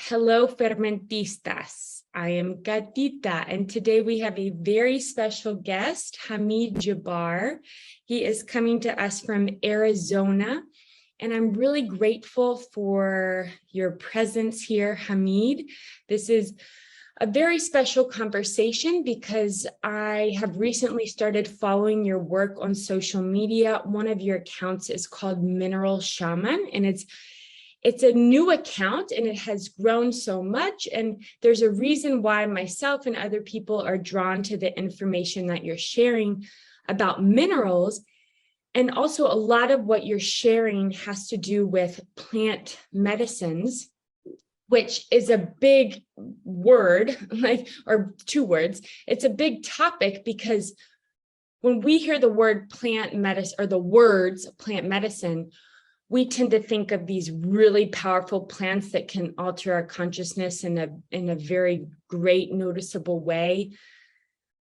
Hello, fermentistas. I am Gatita, and today we have a very special guest, Hamid Jabbar. He is coming to us from Arizona, and I'm really grateful for your presence here, Hamid. This is a very special conversation because I have recently started following your work on social media. One of your accounts is called Mineral Shaman, and it's a new account and it has grown so much. And there's a reason why myself and other people are drawn to the information that you're sharing about minerals. And also a lot of what you're sharing has to do with plant medicines, which is a big word, or two words. It's a big topic because when we hear the word plant medicine or the words plant medicine, we tend to think of these really powerful plants that can alter our consciousness in a very great, noticeable way.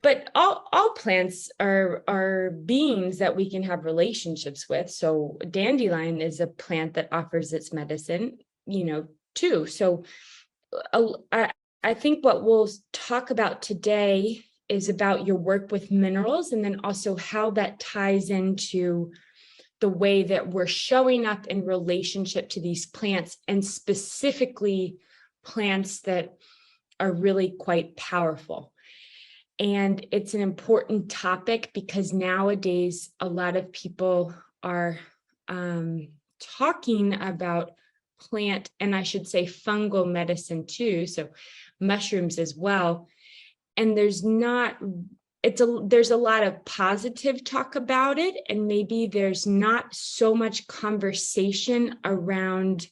But all plants are beings that we can have relationships with. So dandelion is a plant that offers its medicine, too. So I think what we'll talk about today is about your work with minerals, and then also how that ties into the way that we're showing up in relationship to these plants, and specifically plants that are really quite powerful. And it's an important topic because nowadays a lot of people are talking about plant, and I should say fungal medicine too, so mushrooms as well. And there's a lot of positive talk about it, and maybe there's not so much conversation around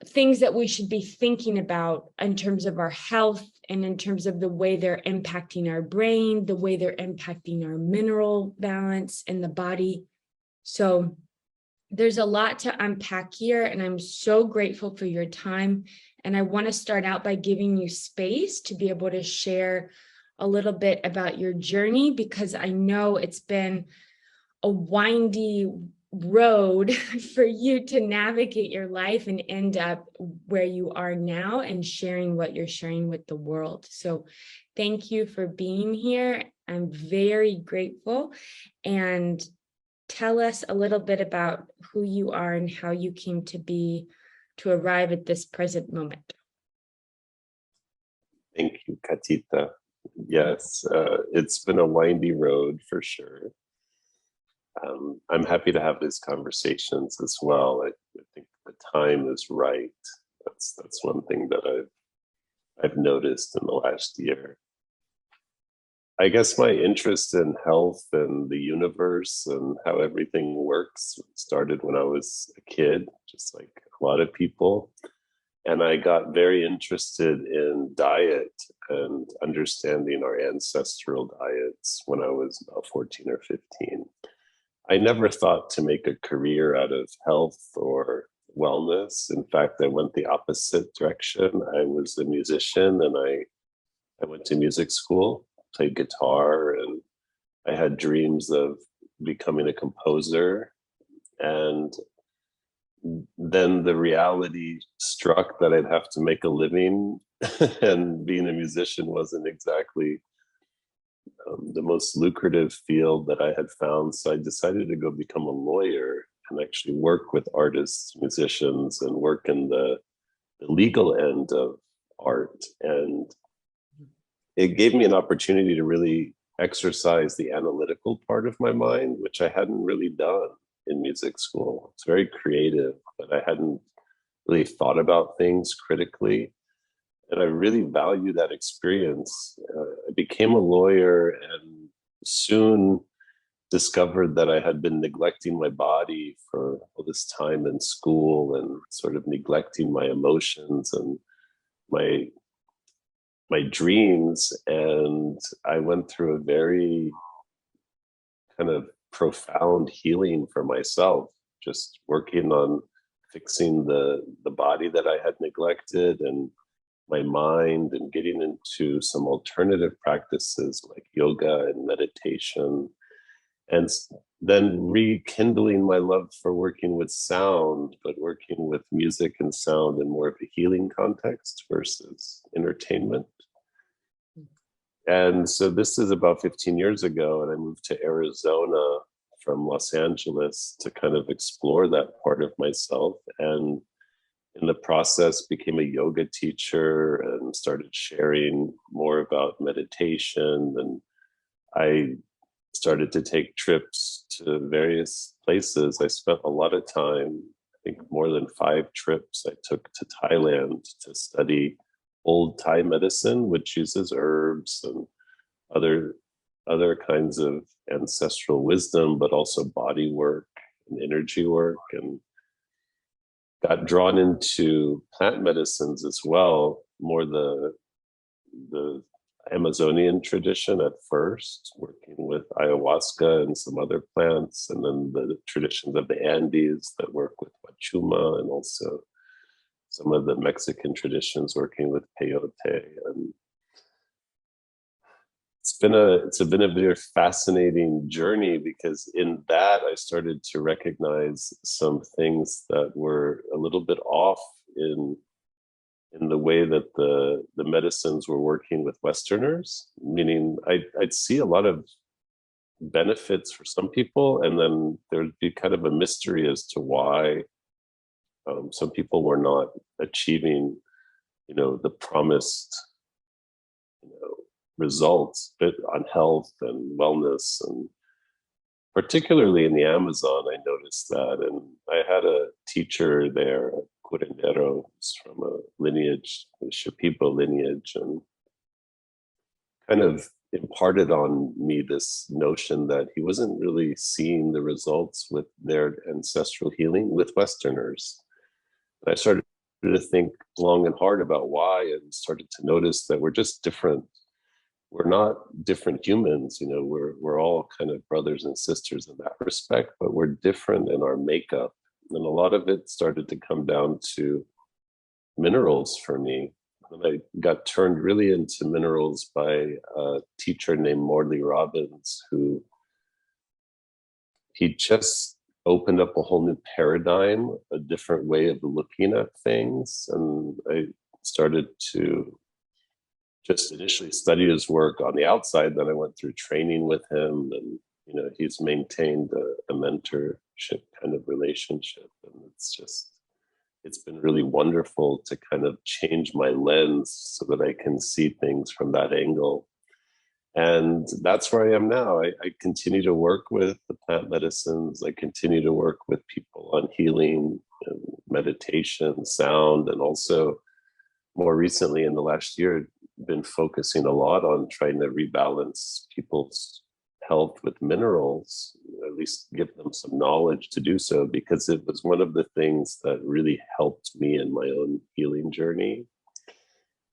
things that we should be thinking about in terms of our health and in terms of the way they're impacting our brain, the way they're impacting our mineral balance in the body. So there's a lot to unpack here, and I'm so grateful for your time. And I want to start out by giving you space to be able to share a little bit about your journey, because I know it's been a windy road for you to navigate your life and end up where you are now and sharing what you're sharing with the world. So thank you for being here. I'm very grateful. And tell us a little bit about who you are and how you came to arrive at this present moment. Thank you, Katita. Yes, it's been a windy road for sure. I'm happy to have these conversations as well. I think the time is right. That's one thing that I've noticed in the last year. I guess my interest in health and the universe and how everything works started when I was a kid, just like a lot of people. And I got very interested in diet and understanding our ancestral diets when I was about 14 or 15. I never thought to make a career out of health or wellness. In fact, I went the opposite direction. I was a musician, and I went to music school, played guitar, and I had dreams of becoming a composer. And then the reality struck that I'd have to make a living, and being a musician wasn't exactly the most lucrative field that I had found. So I decided to go become a lawyer and actually work with artists, musicians, and work in the legal end of art. And it gave me an opportunity to really exercise the analytical part of my mind, which I hadn't really done in music school. It's very creative, but I hadn't really thought about things critically. And I really value that experience. I became a lawyer and soon discovered that I had been neglecting my body for all this time in school, and sort of neglecting my emotions and my dreams. And I went through a very kind of profound healing for myself, just working on fixing the body that I had neglected, and my mind, and getting into some alternative practices like yoga and meditation. And then rekindling my love for working with sound, but working with music and sound in more of a healing context versus entertainment. And so this is about 15 years ago, and I moved to Arizona from Los Angeles to kind of explore that part of myself. And in the process, became a yoga teacher and started sharing more about meditation. And I started to take trips to various places. I spent a lot of time, I think more than 5 trips I took to Thailand to study old Thai medicine, which uses herbs and other kinds of ancestral wisdom, but also body work and energy work, and got drawn into plant medicines as well, more the Amazonian tradition at first, working with ayahuasca and some other plants, and then the traditions of the Andes that work with Wachuma, and also some of the Mexican traditions working with peyote. And it's been a very fascinating journey, because in that I started to recognize some things that were a little bit off in the way that the medicines were working with Westerners, meaning I'd see a lot of benefits for some people, and then there'd be kind of a mystery as to why some people were not achieving, the promised, results on health and wellness. And particularly in the Amazon, I noticed that. And I had a teacher there, curandero, from a lineage, the Shipibo lineage, and kind of imparted on me this notion that he wasn't really seeing the results with their ancestral healing with Westerners. And I started to think long and hard about why, and started to notice that we're just different. We're not different humans, we're all kind of brothers and sisters in that respect, but we're different in our makeup. And a lot of it started to come down to minerals for me. And I got turned really into minerals by a teacher named Morley Robbins, who he just opened up a whole new paradigm, a different way of looking at things. And I started to just initially study his work on the outside. Then I went through training with him, and he's maintained a mentorship kind of relationship, and it's been really wonderful to kind of change my lens so that I can see things from that angle. And that's where I am now. I continue to work with the plant medicines. I continue to work with people on healing and meditation, sound, and also more recently in the last year, been focusing a lot on trying to rebalance people's health with minerals, at least give them some knowledge to do so, because it was one of the things that really helped me in my own healing journey.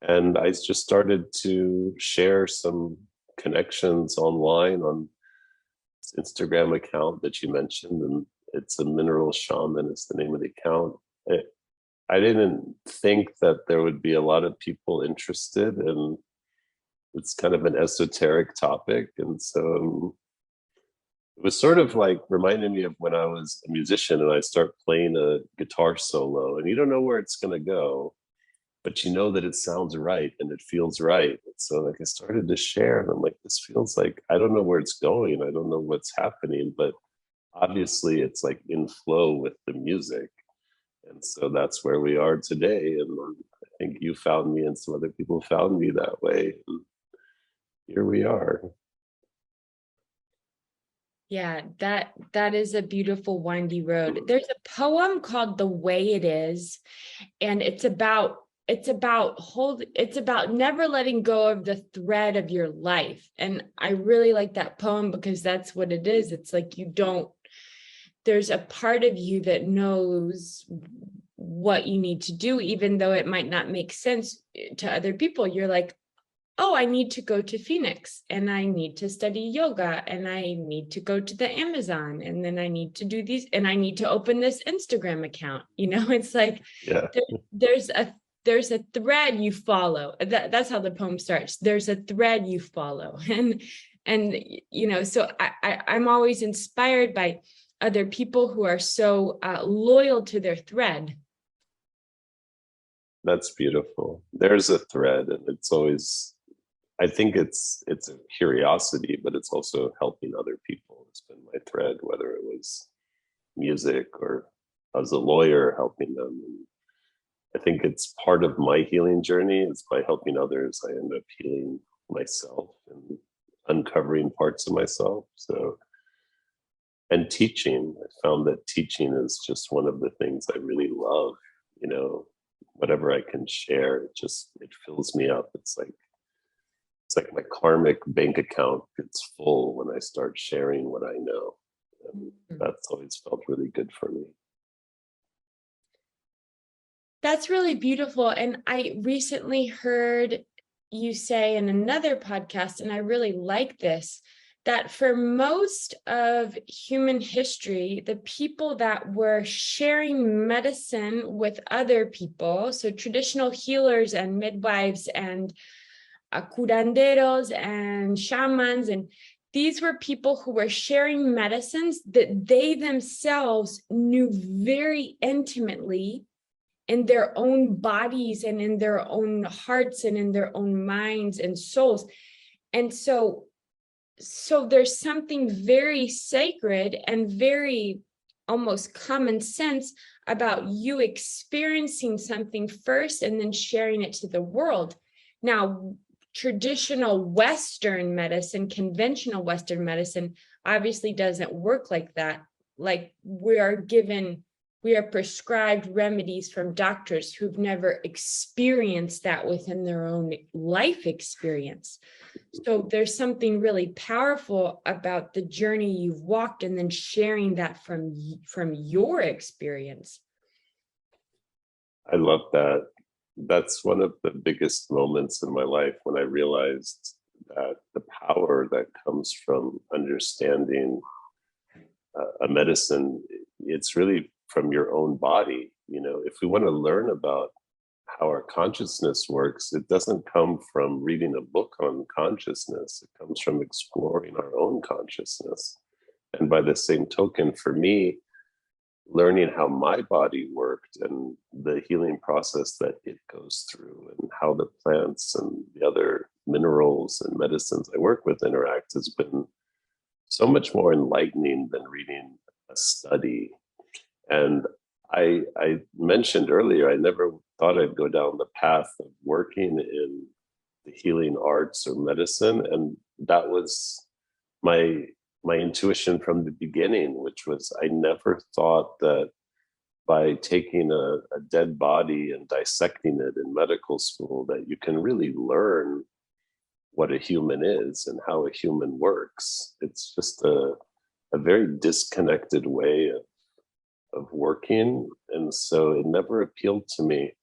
And I just started to share some connections online on this Instagram account that you mentioned, and it's a mineral shaman is the name of the account. I didn't think that there would be a lot of people interested, and it's kind of an esoteric topic. And so it was sort of like reminding me of when I was a musician and I start playing a guitar solo, and you don't know where it's going to go, but you know that it sounds right and it feels right. So I started to share, and I'm like, this feels like, I don't know where it's going. I don't know what's happening, but obviously it's like in flow with the music. And so that's where we are today. And I think you found me, and some other people found me that way. And here we are. Yeah, that is a beautiful windy road. There's a poem called The Way It Is, and it's about never letting go of the thread of your life. And I really like that poem because that's what it is. It's like there's a part of you that knows what you need to do, even though it might not make sense to other people. You're like, oh, I need to go to Phoenix, and I need to study yoga, and I need to go to the Amazon, and then I need to do these, and I need to open this Instagram account. It's like, yeah. there's a thread you follow. That's how the poem starts. There's a thread you follow. And And, so I'm always inspired by other people who are so loyal to their thread. That's beautiful. There's a thread, and it's always, I think it's a curiosity, but it's also helping other people. It's been my thread, whether it was music or as a lawyer helping them. And I think it's part of my healing journey. It's by helping others, I end up healing myself and uncovering parts of myself. So, and teaching, I found that teaching is just one of the things I really love. Whatever I can share, it fills me up. It's like my karmic bank account gets full when I start sharing what I know. And that's always felt really good for me. That's really beautiful. And I recently heard you say in another podcast, and I really like this, that for most of human history, the people that were sharing medicine with other people, so traditional healers and midwives and curanderos and shamans, and these were people who were sharing medicines that they themselves knew very intimately in their own bodies and in their own hearts and in their own minds and souls. And so there's something very sacred and very almost common sense about you experiencing something first and then sharing it to the world. Now, traditional Western medicine, conventional Western medicine, obviously doesn't work like that. Like we are prescribed remedies from doctors who've never experienced that within their own life experience. So there's something really powerful about the journey you've walked and then sharing that from your experience. I love that. That's one of the biggest moments in my life when I realized that the power that comes from understanding a medicine, it's really from your own body. If we want to learn about how our consciousness works, it doesn't come from reading a book on consciousness. It comes from exploring our own consciousness. And by the same token, for me, learning how my body worked and the healing process that it goes through and how the plants and the other minerals and medicines I work with interact has been so much more enlightening than reading a study. And I mentioned earlier, I never thought I'd go down the path of working in the healing arts or medicine. And that was my intuition from the beginning, which was I never thought that by taking a dead body and dissecting it in medical school, that you can really learn what a human is and how a human works. It's just a very disconnected way of working. And so it never appealed to me.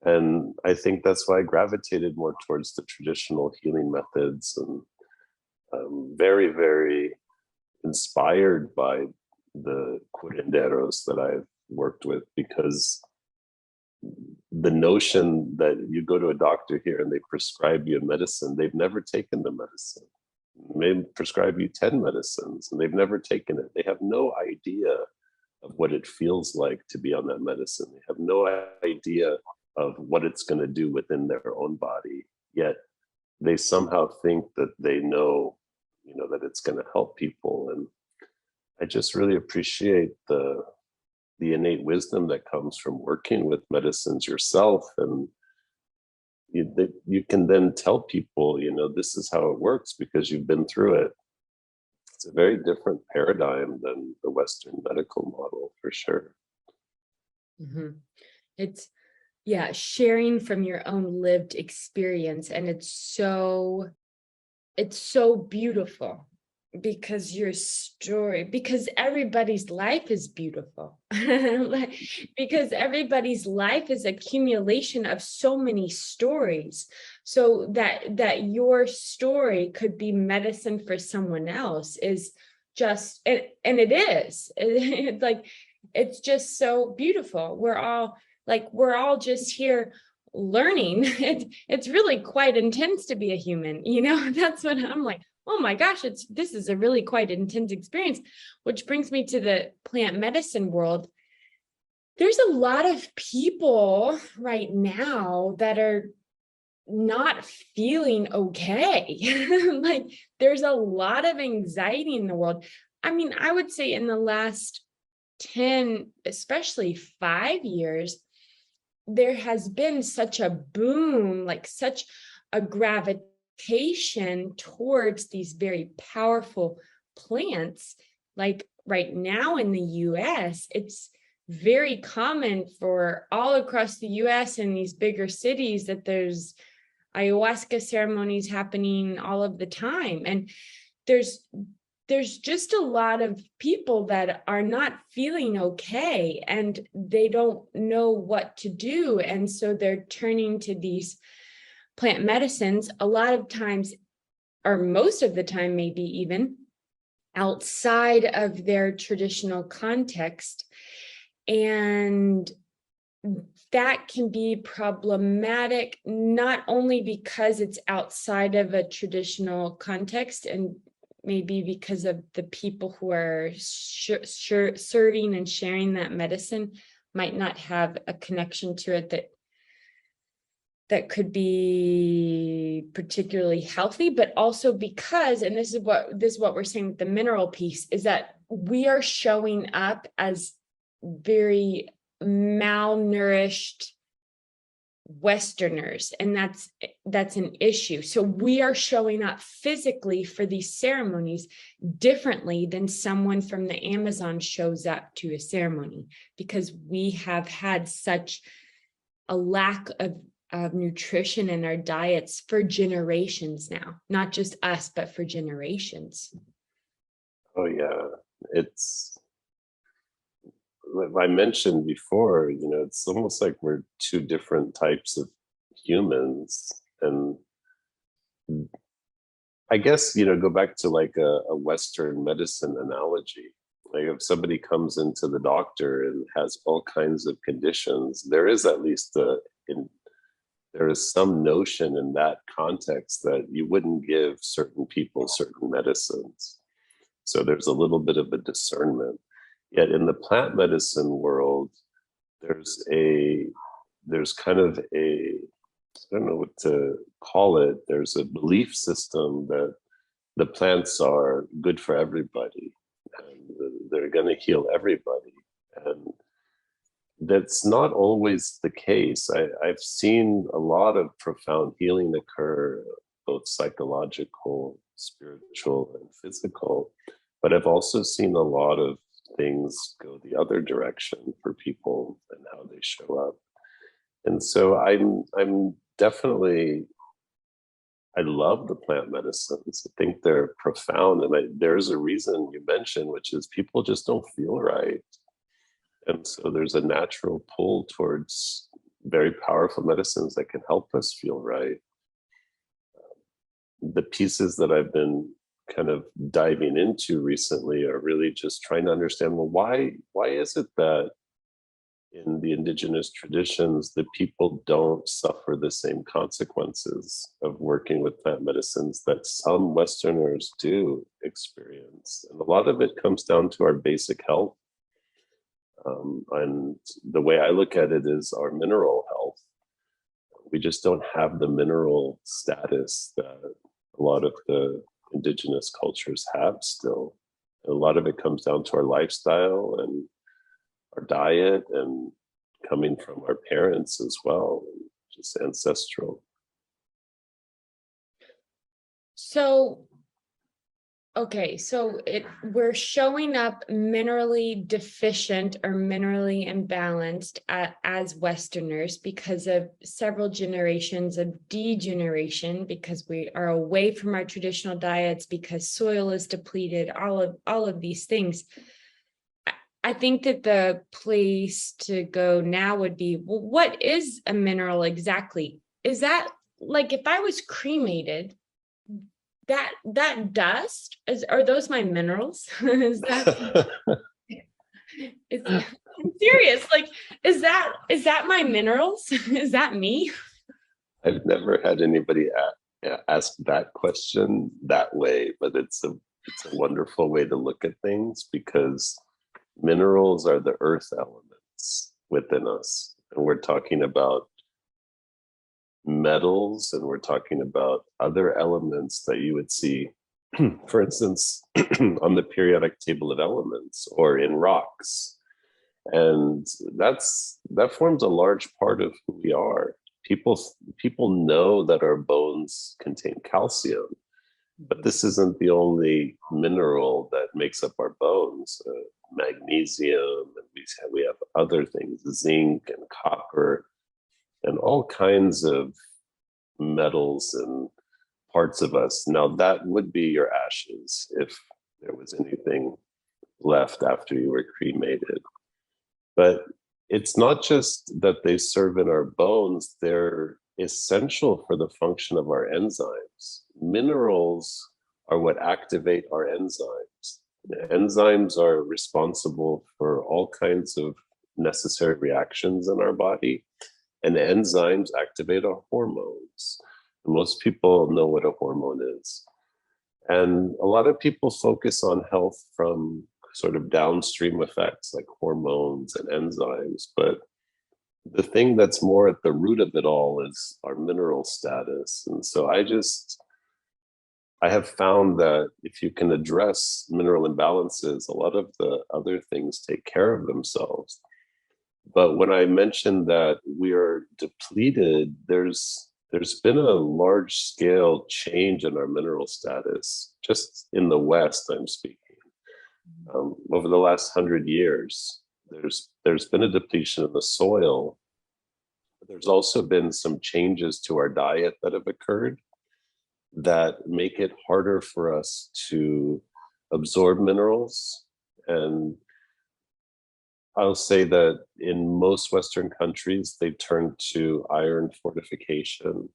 And I think that's why I gravitated more towards the traditional healing methods, and very, very inspired by the curanderos that I've worked with, because the notion that you go to a doctor here and they prescribe you a medicine, they've never taken the medicine. They prescribe you 10 medicines and they've never taken it. They have no idea of what it feels like to be on that medicine. They have no idea of what it's going to do within their own body. Yet they somehow think that they know, that it's going to help people. And I just really appreciate the innate wisdom that comes from working with medicines yourself. And you can then tell people, this is how it works because you've been through it. It's a very different paradigm than the Western medical model, for sure. Mm-hmm. It's sharing from your own lived experience. And it's so beautiful because because everybody's life is beautiful. Because everybody's life is accumulation of so many stories, so that your story could be medicine for someone else is just, and it is. It's like, it's just so beautiful. We're all just here learning. It's really quite intense to be a human, that's what I'm like. oh my gosh, this is a really quite intense experience, which brings me to the plant medicine world. There's a lot of people right now that are not feeling okay. Like there's a lot of anxiety in the world. I mean, I would say in the last 10, especially 5 years, there has been such a boom, like such a gravitation towards these very powerful plants. Like right now in the US, it's very common for all across the US and these bigger cities that there's ayahuasca ceremonies happening all of the time. And there's just a lot of people that are not feeling okay and they don't know what to do. And so they're turning to these plant medicines a lot of times, or most of the time, maybe even outside of their traditional context. And that can be problematic, not only because it's outside of a traditional context and maybe because of the people who are serving and sharing that medicine might not have a connection to it that could be particularly healthy, but also because, and this is what we're saying with the mineral piece, is that we are showing up as very malnourished Westerners, and that's an issue. So we are showing up physically for these ceremonies differently than someone from the Amazon shows up to a ceremony, because we have had such a lack of nutrition in our diets for generations now, not just us, but for generations. Oh yeah, it's, I mentioned before, it's almost like we're two different types of humans. And I guess, go back to like a Western medicine analogy. Like if somebody comes into the doctor and has all kinds of conditions, there is at least there is some notion in that context that you wouldn't give certain people certain medicines. So there's a little bit of a discernment. Yet in the plant medicine world, there's kind of I don't know what to call it. There's a belief system that the plants are good for everybody and they're going to heal everybody. And that's not always the case. I've seen a lot of profound healing occur, both psychological, spiritual, and physical. But I've also seen a lot of things go the other direction for people and how they show up. And so I'm definitely, I love the plant medicines. I think they're profound. And there's a reason you mentioned, which is people just don't feel right. And so there's a natural pull towards very powerful medicines that can help us feel right. The pieces that I've been kind of diving into recently are really just trying to understand, well, why is it that in the indigenous traditions, the people don't suffer the same consequences of working with plant medicines that some Westerners do experience? And a lot of it comes down to our basic health. And the way I look at it is our mineral health. We just don't have the mineral status that a lot of the indigenous cultures have still. And a lot of it comes down to our lifestyle and our diet and coming from our parents as well, just ancestral. So, okay, so we're showing up minerally deficient or minerally imbalanced as Westerners because of several generations of degeneration, because we are away from our traditional diets, because soil is depleted, all of these things. I think that the place to go now would be, well, what is a mineral exactly? Is that like if I was cremated, that dust are those my minerals? Is that I'm serious, like is that my minerals? Is that me? I've never had anybody ask that question that way, but it's a wonderful way to look at things, because minerals are the earth elements within us. And we're talking about metals, and we're talking about other elements that you would see, for instance, on the periodic table of elements or in rocks. And that forms a large part of who we are. People know that our bones contain calcium, but this isn't the only mineral that makes up our bones. Magnesium, and we have other things, zinc and copper, and all kinds of metals and parts of us. Now, that would be your ashes if there was anything left after you were cremated. But it's not just that they serve in our bones, they're essential for the function of our enzymes. Minerals are what activate our enzymes. The enzymes are responsible for all kinds of necessary reactions in our body, and enzymes activate our hormones. Most people know what a hormone is. And a lot of people focus on health from sort of downstream effects like hormones and enzymes, but the thing that's more at the root of it all is our mineral status. And so I have found that if you can address mineral imbalances, a lot of the other things take care of themselves. But when I mentioned that we are depleted, there's been a large scale change in our mineral status, just in the West, I'm speaking. Over the last 100 years, there's been a depletion in the soil. There's also been some changes to our diet that have occurred that make it harder for us to absorb minerals. And I'll say that in most Western countries, they've turned to iron fortification.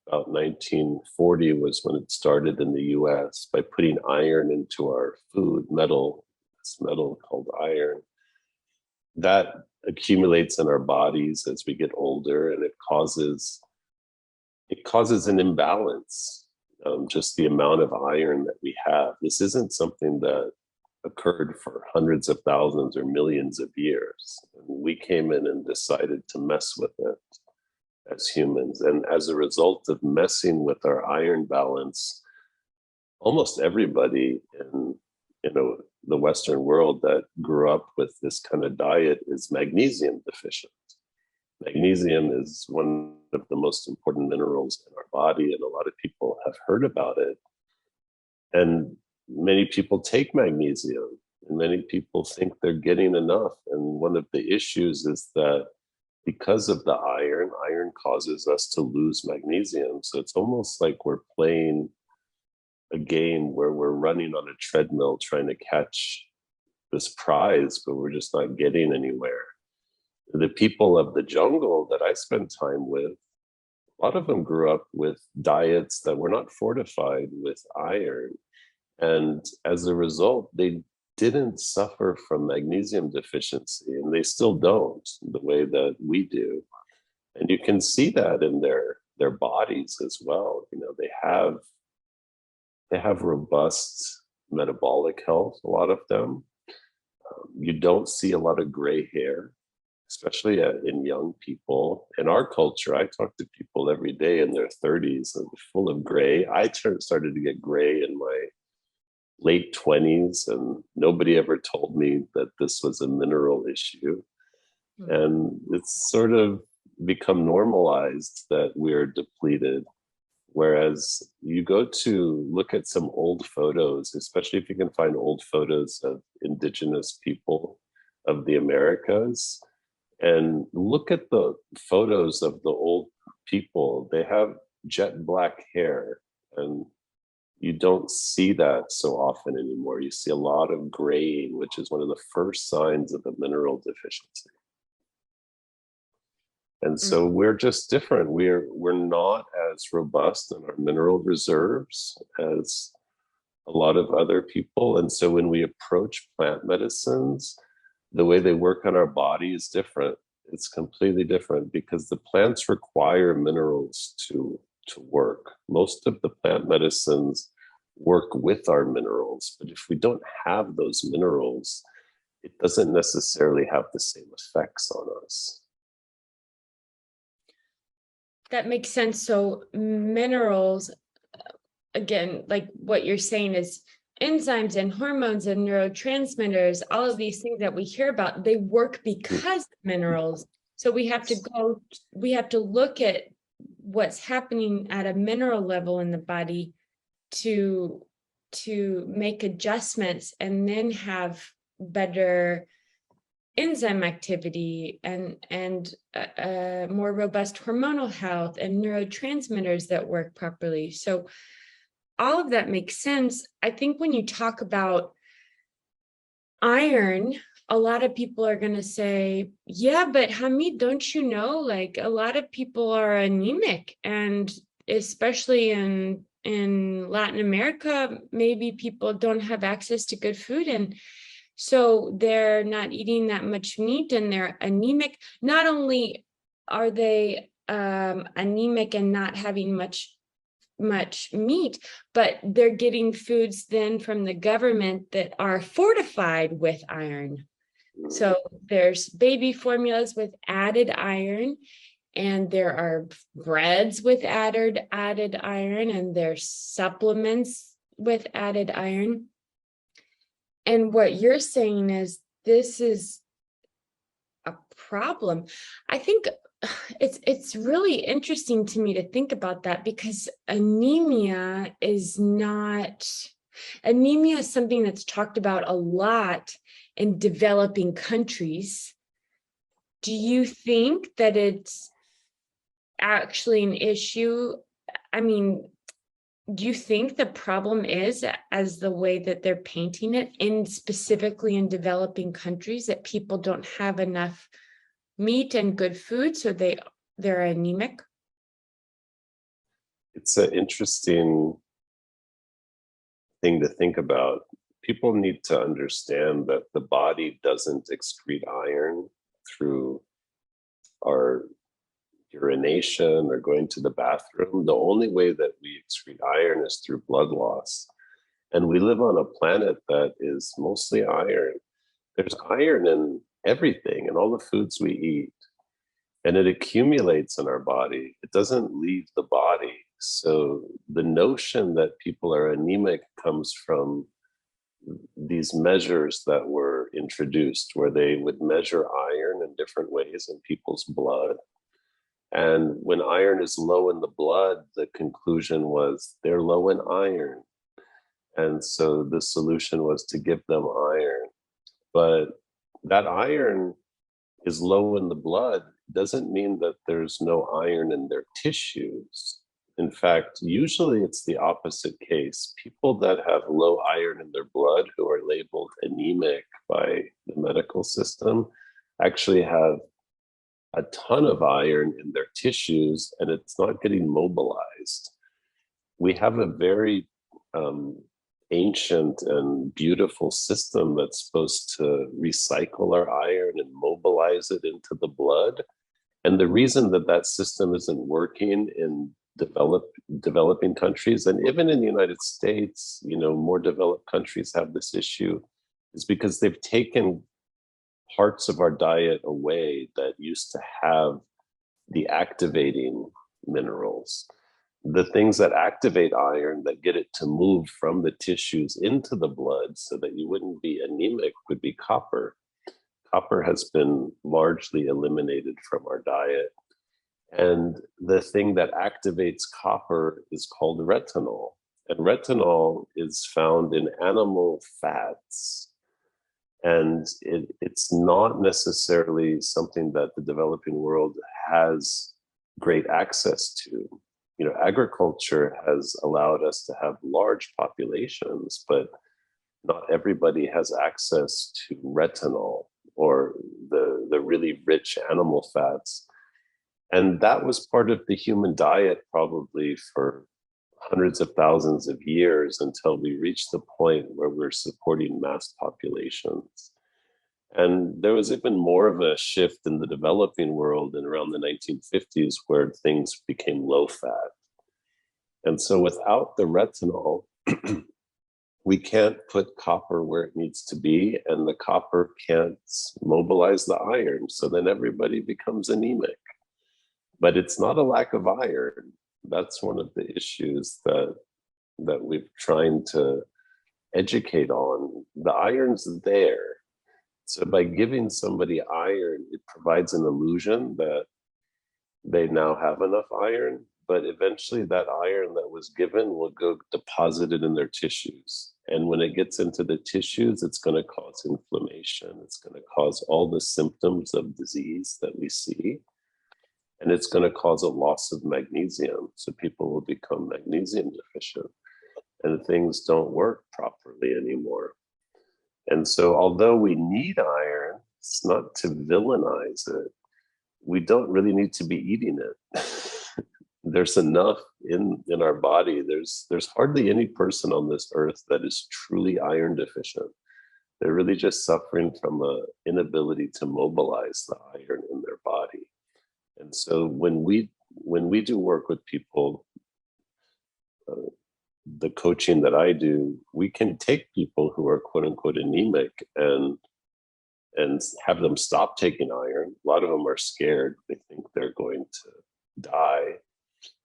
About 1940 was when it started in the US, by putting iron into our food, this metal called iron. That accumulates in our bodies as we get older, and it causes an imbalance, just the amount of iron that we have. This isn't something that occurred for hundreds of thousands or millions of years. And we came in and decided to mess with it as humans. And as a result of messing with our iron balance, almost everybody in the Western world that grew up with this kind of diet is magnesium deficient. Magnesium is one of the most important minerals in our body, and a lot of people have heard about it. And many people take magnesium, and many people think they're getting enough. And one of the issues is that because of the iron causes us to lose magnesium. So it's almost like we're playing a game where we're running on a treadmill trying to catch this prize, but we're just not getting anywhere. The people of the jungle that I spend time with, a lot of them grew up with diets that were not fortified with iron. And as a result, they didn't suffer from magnesium deficiency, and they still don't the way that we do. And you can see that in their bodies as well. They have robust metabolic health, a lot of them. You don't see a lot of gray hair, especially in young people. In our culture, I talk to people every day in their 30s and full of gray. I started to get gray in my late 20s, and nobody ever told me that this was a mineral issue. And it's sort of become normalized that we're depleted. Whereas you go to look at some old photos, especially if you can find old photos of indigenous people of the Americas, and look at the photos of the old people. They have jet black hair, and you don't see that so often anymore. You see a lot of graying, which is one of the first signs of a mineral deficiency. And so we're just different. We're not as robust in our mineral reserves as a lot of other people. And so when we approach plant medicines, the way they work on our body is different. It's completely different because the plants require minerals to to work. Most of the plant medicines work with our minerals, but if we don't have those minerals, it doesn't necessarily have the same effects on us. That makes sense. So minerals, again, like what you're saying is enzymes and hormones and neurotransmitters, all of these things that we hear about, they work because of minerals. So we have to look at what's happening at a mineral level in the body to make adjustments and then have better enzyme activity and more robust hormonal health and neurotransmitters that work properly. So all of that makes sense. I think when you talk about iron, a lot of people are going to say, yeah, but Hamid, don't you know, like a lot of people are anemic, and especially in Latin America, maybe people don't have access to good food, and so they're not eating that much meat and they're anemic. Not only are they anemic and not having much meat, but they're getting foods then from the government that are fortified with iron. So there's baby formulas with added iron, and there are breads with added iron, and there's supplements with added iron. And what you're saying is this is a problem. I think it's really interesting to me to think about that, because anemia is something that's talked about a lot in developing countries. Do you think that it's actually an issue? I mean, do you think the problem is as the way that they're painting it, specifically in developing countries, that people don't have enough meat and good food, so they're anemic? It's an interesting thing to think about. People need to understand that the body doesn't excrete iron through our urination or going to the bathroom. The only way that we excrete iron is through blood loss. And we live on a planet that is mostly iron. There's iron in everything, in all the foods we eat. And it accumulates in our body. It doesn't leave the body. So the notion that people are anemic comes from these measures that were introduced, where they would measure iron in different ways in people's blood. And when iron is low in the blood, the conclusion was they're low in iron. And so the solution was to give them iron. But that iron is low in the blood doesn't mean that there's no iron in their tissues. In fact, usually it's the opposite case. People that have low iron in their blood, who are labeled anemic by the medical system, actually have a ton of iron in their tissues, and it's not getting mobilized. We have a very ancient and beautiful system that's supposed to recycle our iron and mobilize it into the blood. And the reason that that system isn't working in developing countries, and even in the United States, more developed countries have this issue, is because they've taken parts of our diet away that used to have the activating minerals. The things that activate iron, that get it to move from the tissues into the blood so that you wouldn't be anemic, would be copper. Copper has been largely eliminated from our diet. And the thing that activates copper is called retinol. And retinol is found in animal fats. And it's not necessarily something that the developing world has great access to. Agriculture has allowed us to have large populations, but not everybody has access to retinol or the really rich animal fats. And that was part of the human diet probably for hundreds of thousands of years, until we reached the point where we're supporting mass populations. And there was even more of a shift in the developing world in around the 1950s, where things became low fat. And so without the retinol, we can't put copper where it needs to be, and the copper can't mobilize the iron. So then everybody becomes anemic. But it's not a lack of iron. That's one of the issues that we're trying to educate on. The iron's there. So by giving somebody iron, it provides an illusion that they now have enough iron, but eventually that iron that was given will go deposited in their tissues. And when it gets into the tissues, it's going to cause inflammation. It's going to cause all the symptoms of disease that we see. And it's going to cause a loss of magnesium. So people will become magnesium deficient and things don't work properly anymore. And so although we need iron, it's not to villainize it. We don't really need to be eating it. There's enough in our body. There's hardly any person on this earth that is truly iron deficient. They're really just suffering from an inability to mobilize the iron in their body. And so when we do work with people, the coaching that I do, we can take people who are quote unquote anemic and have them stop taking iron. A lot of them are scared. They think they're going to die.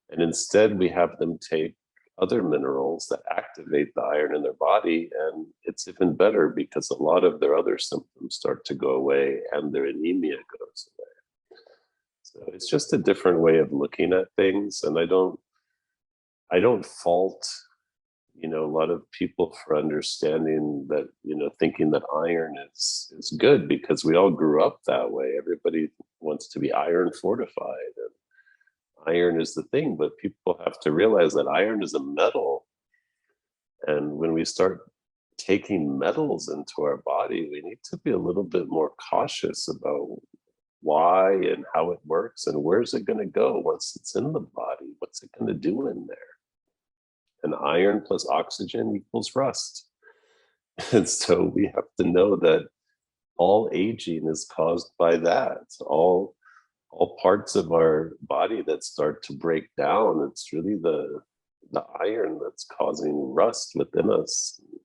And instead we have them take other minerals that activate the iron in their body. And it's even better because a lot of their other symptoms start to go away and their anemia goes away. So it's just a different way of looking at things. And I don't fault, a lot of people for understanding that, thinking that iron is good, because we all grew up that way. Everybody wants to be iron fortified, and iron is the thing, but people have to realize that iron is a metal. And when we start taking metals into our body, we need to be a little bit more cautious about why and how it works and where's it going to go once it's in the body. What's it going to do in there? And iron plus oxygen equals rust. And so we have to know that all aging is caused by that. All parts of our body that start to break down, it's really the iron that's causing rust within us. You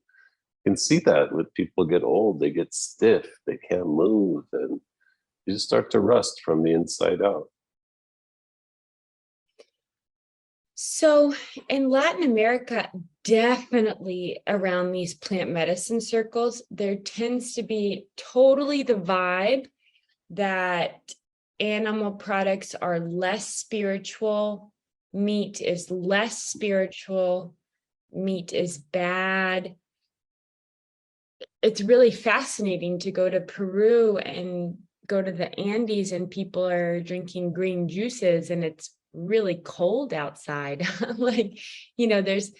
can see that with people get old, they get stiff, they can't move, and you just start to rust from the inside out. So in Latin America, definitely around these plant medicine circles, there tends to be totally the vibe that animal products are less spiritual, meat is less spiritual, meat is bad. It's really fascinating to go to Peru and go to the Andes and people are drinking green juices and it's really cold outside. Like, there's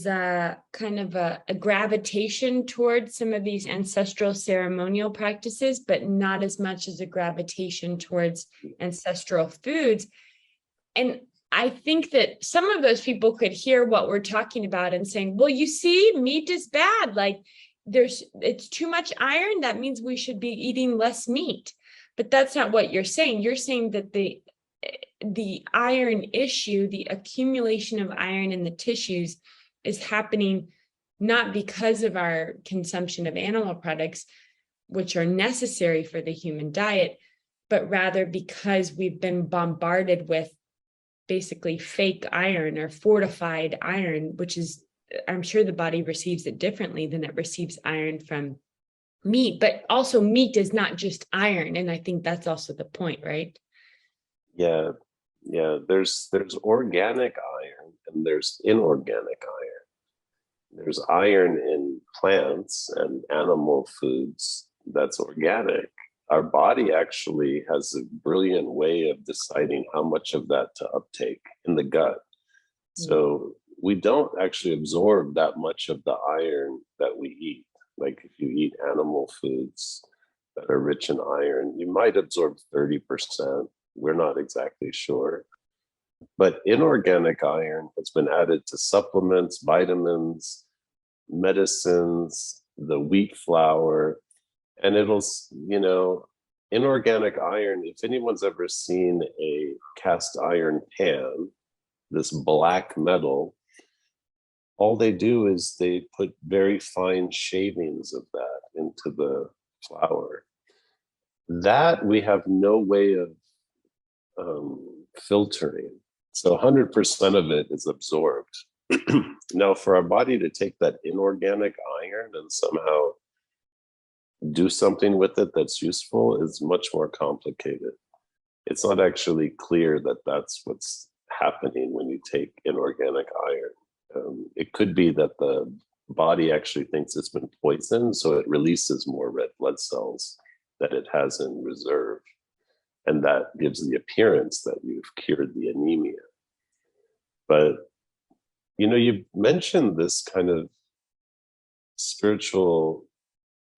a kind of a gravitation towards some of these ancestral ceremonial practices, but not as much as a gravitation towards ancestral foods. And I think that some of those people could hear what we're talking about and saying, well, you see, meat is bad. Like it's too much iron. That means we should be eating less meat. But that's not what you're saying. You're saying that the iron issue, the accumulation of iron in the tissues is happening not because of our consumption of animal products, which are necessary for the human diet, but rather because we've been bombarded with basically fake iron or fortified iron, which is, I'm sure the body receives it differently than it receives iron from meat, but also meat is not just iron. And I think that's also the point, right? Yeah. There's organic iron and there's inorganic iron. There's iron in plants and animal foods that's organic. Our body actually has a brilliant way of deciding how much of that to uptake in the gut. So we don't actually absorb that much of the iron that we eat. Like if you eat animal foods that are rich in iron, you might absorb 30%. We're not exactly sure. But inorganic iron has been added to supplements, vitamins, medicines, the wheat flour, and it'll, inorganic iron, if anyone's ever seen a cast iron pan, this black metal. All they do is they put very fine shavings of that into the flour. That we have no way of filtering. So 100% of it is absorbed. Now, for our body to take that inorganic iron and somehow do something with it that's useful is much more complicated. It's not actually clear that that's what's happening when you take inorganic iron. It could be that the body actually thinks it's been poisoned, so it releases more red blood cells that it has in reserve. And that gives the appearance that you've cured the anemia. But, you know, you mentioned this kind of spiritual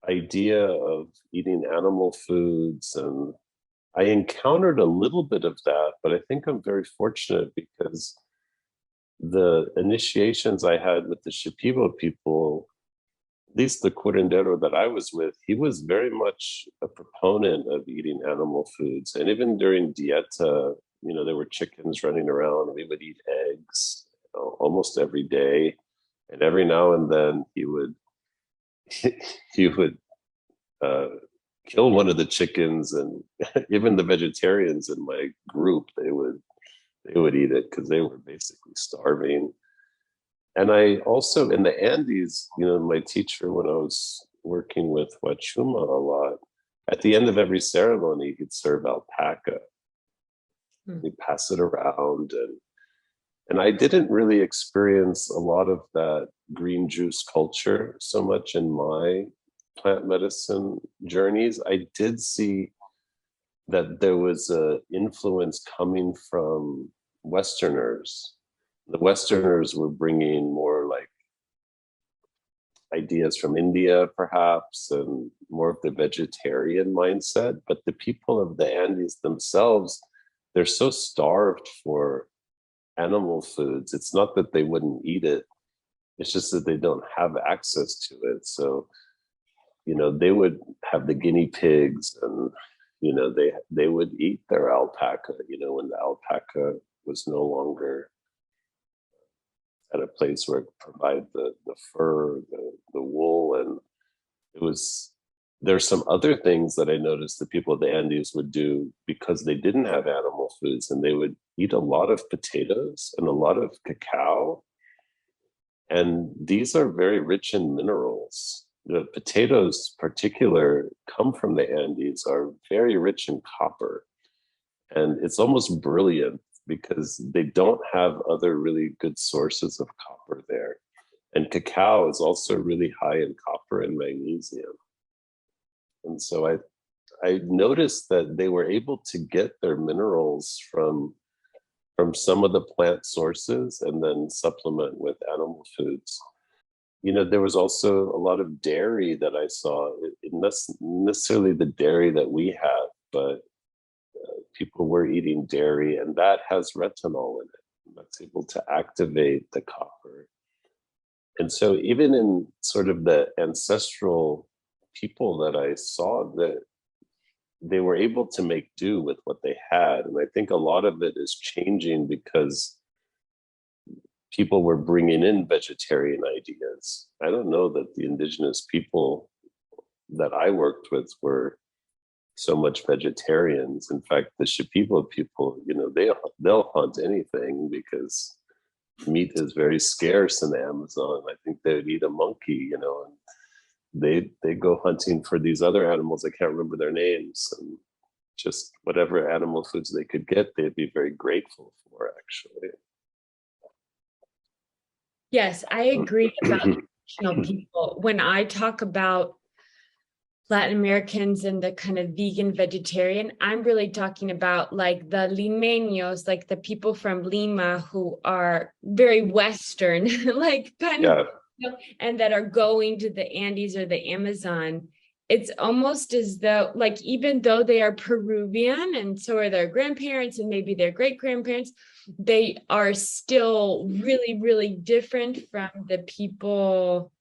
idea of eating animal foods, and I encountered a little bit of that, but I think I'm very fortunate because the initiations I had with the Shipibo people, at least the curandero that I was with, he was very much a proponent of eating animal foods. And even during dieta, you know, there were chickens running around. We would eat eggs, you know, almost every day. And every now and then he would kill one of the chickens, and even the vegetarians in my group, they would eat it because they were basically starving. And I also, in the Andes, you know, my teacher, when I was working with Huachuma a lot, at the end of every ceremony, he'd serve alpaca. He'd pass it around. And I didn't really experience a lot of that green juice culture so much in my plant medicine journeys. I did see that there was an influence coming from Westerners. The Westerners were bringing more like ideas from India, perhaps, and more of the vegetarian mindset. But the people of the Andes themselves, they're so starved for animal foods. It's not that they wouldn't eat it. It's just that they don't have access to it. So, you know, they would have the guinea pigs, and, you know, they would eat their alpaca, you know, when the alpaca was no longer at a place where it could provide the fur, the wool. And there's some other things that I noticed the people of the Andes would do because they didn't have animal foods, and they would eat a lot of potatoes and a lot of cacao. And these are very rich in minerals. The potatoes, particular, come from the Andes, are very rich in copper. And it's almost brilliant because they don't have other really good sources of copper there. And cacao is also really high in copper and magnesium. And so I noticed that they were able to get their minerals from some of the plant sources and then supplement with animal foods. You know, there was also a lot of dairy that I saw, not necessarily the dairy that we have, but people were eating dairy, and that has retinol in it. That's able to activate the copper. And so even in sort of the ancestral people that I saw, that they were able to make do with what they had. And I think a lot of it is changing because people were bringing in vegetarian ideas. I don't know that the indigenous people that I worked with were so much vegetarians. In fact, the Shipibo people, you know, they'll hunt anything because meat is very scarce in the Amazon. I think they would eat a monkey, you know, and they go hunting for these other animals. I can't remember their names, and just whatever animal foods they could get, they'd be very grateful for, actually. Yes, I agree about traditional people. When I talk about Latin Americans and the kind of vegan vegetarian, I'm really talking about like the limeños, like the people from Lima who are very Western, like kind of, you know, and that are going to the Andes or the Amazon. It's almost as though, like, even though they are Peruvian and so are their grandparents and maybe their great grandparents, they are still really, really different from the people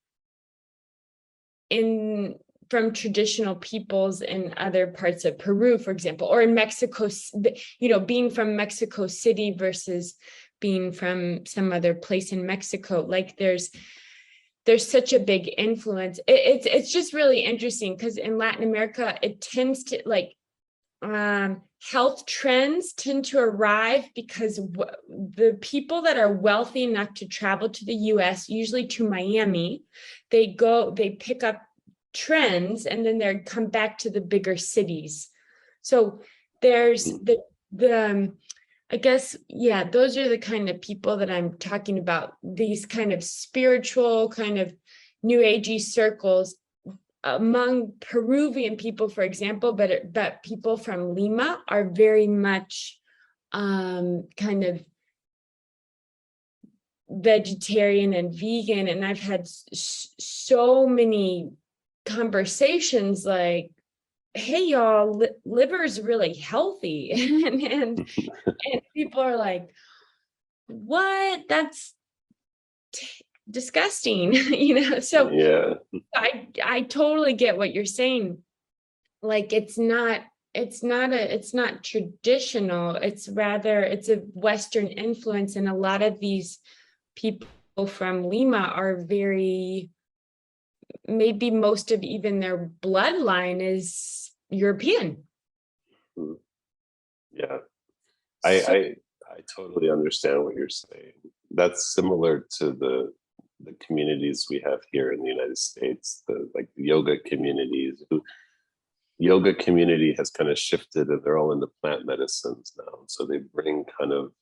from traditional peoples in other parts of Peru, for example, or in Mexico, you know, being from Mexico City versus being from some other place in Mexico. Like there's such a big influence. It's just really interesting because in Latin America, it tends to like health trends tend to arrive because the people that are wealthy enough to travel to the US, usually to Miami, they pick up trends and then they come back to the bigger cities. So there's the I guess, yeah, those are the kind of people that I'm talking about, these kind of spiritual, kind of new agey circles among Peruvian people, for example, but people from Lima are very much kind of vegetarian and vegan. And I've had so many conversations like, hey, y'all, liver is really healthy. and people are like, what? That's disgusting, So yeah, I totally get what you're saying. Like it's not traditional. It's a Western influence. And a lot of these people from Lima are maybe most of even their bloodline is European. yeah. I totally understand what you're saying. That's similar to the communities we have here in the United States, the yoga communities. Yoga community has kind of shifted and they're all into plant medicines now. So they bring kind of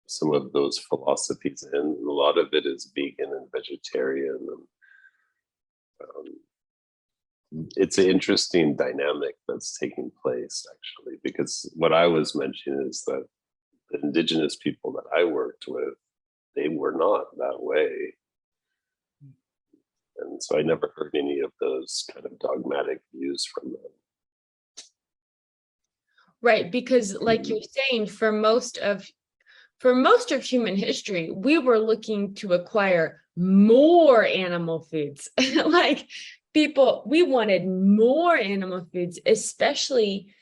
some of those philosophies in. And a lot of it is vegan and vegetarian. And it's an interesting dynamic that's taking place, actually, because what I was mentioning is that the indigenous people that I worked with, they were not that way. And so I never heard any of those kind of dogmatic views from them. Right, because like you're saying, for most of human history, we were looking to acquire more animal foods. Like we wanted more animal foods, especially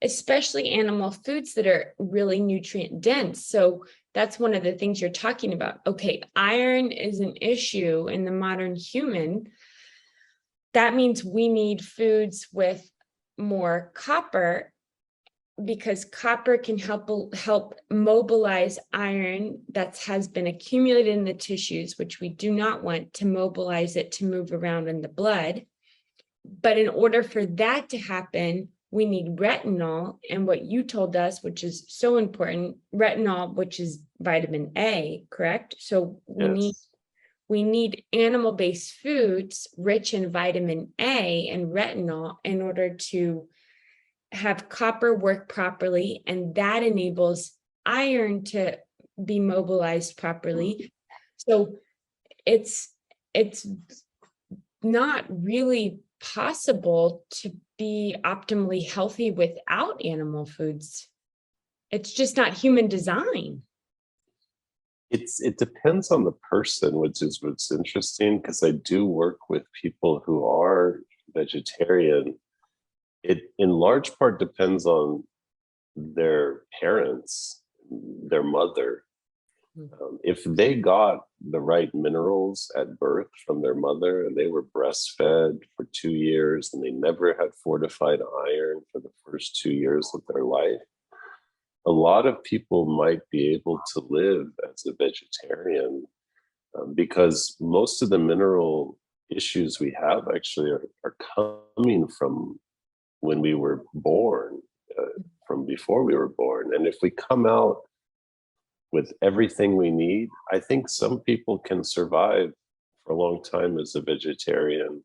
animal foods that are really nutrient dense. So that's one of the things you're talking about. Okay, iron is an issue in the modern human. That means we need foods with more copper, because copper can help mobilize iron that has been accumulated in the tissues, which we do not want to mobilize it to move around in the blood. But in order for that to happen, we need retinol, and what you told us, which is so important, retinol, which is vitamin A, correct? So we need animal-based foods rich in vitamin A and retinol in order to have copper work properly, and that enables iron to be mobilized properly. So it's not really possible to be optimally healthy without animal foods. It's just not human design. It depends on the person, which is what's interesting, because I do work with people who are vegetarian. It in large part depends on their parents, their mother. If they got the right minerals at birth from their mother and they were breastfed for 2 years and they never had fortified iron for the first 2 years of their life, a lot of people might be able to live as a vegetarian because most of the mineral issues we have actually are coming from when we were born, from before we were born. And if we come out with everything we need, I think some people can survive for a long time as a vegetarian,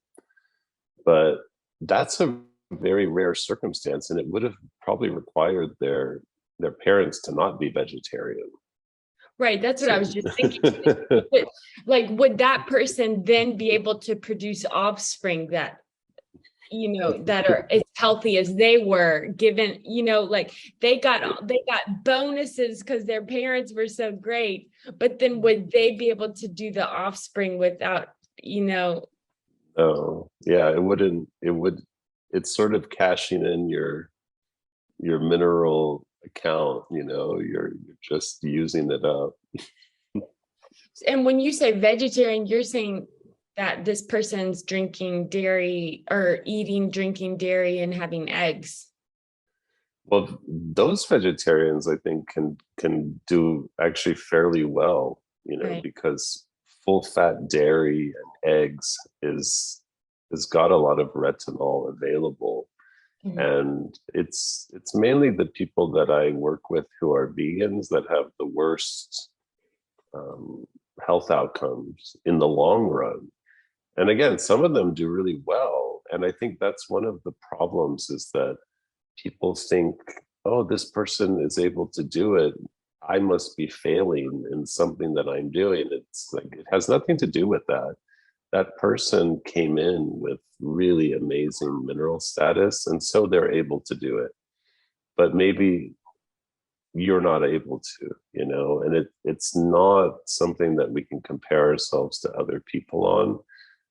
but that's a very rare circumstance, and it would have probably required their parents to not be vegetarian. Right, that's what I was just thinking. Like, would that person then be able to produce offspring that that are as healthy as they were, given, like they got bonuses because their parents were so great, but then would they be able to do the offspring without, Oh, yeah, it wouldn't. It's sort of cashing in your mineral account, you're just using it up. And when you say vegetarian, you're saying that this person's drinking dairy or drinking dairy and having eggs. Well, those vegetarians, I think, can do actually fairly well, Right. because full fat dairy and eggs is got a lot of retinol available. Mhm. And it's mainly the people that I work with who are vegans that have the worst health outcomes in the long run. And again, some of them do really well. And I think that's one of the problems, is that people think, oh, this person is able to do it, I must be failing in something that I'm doing. It's like, it has nothing to do with that. That person came in with really amazing mineral status, and so they're able to do it. But maybe you're not able to, and it's not something that we can compare ourselves to other people on.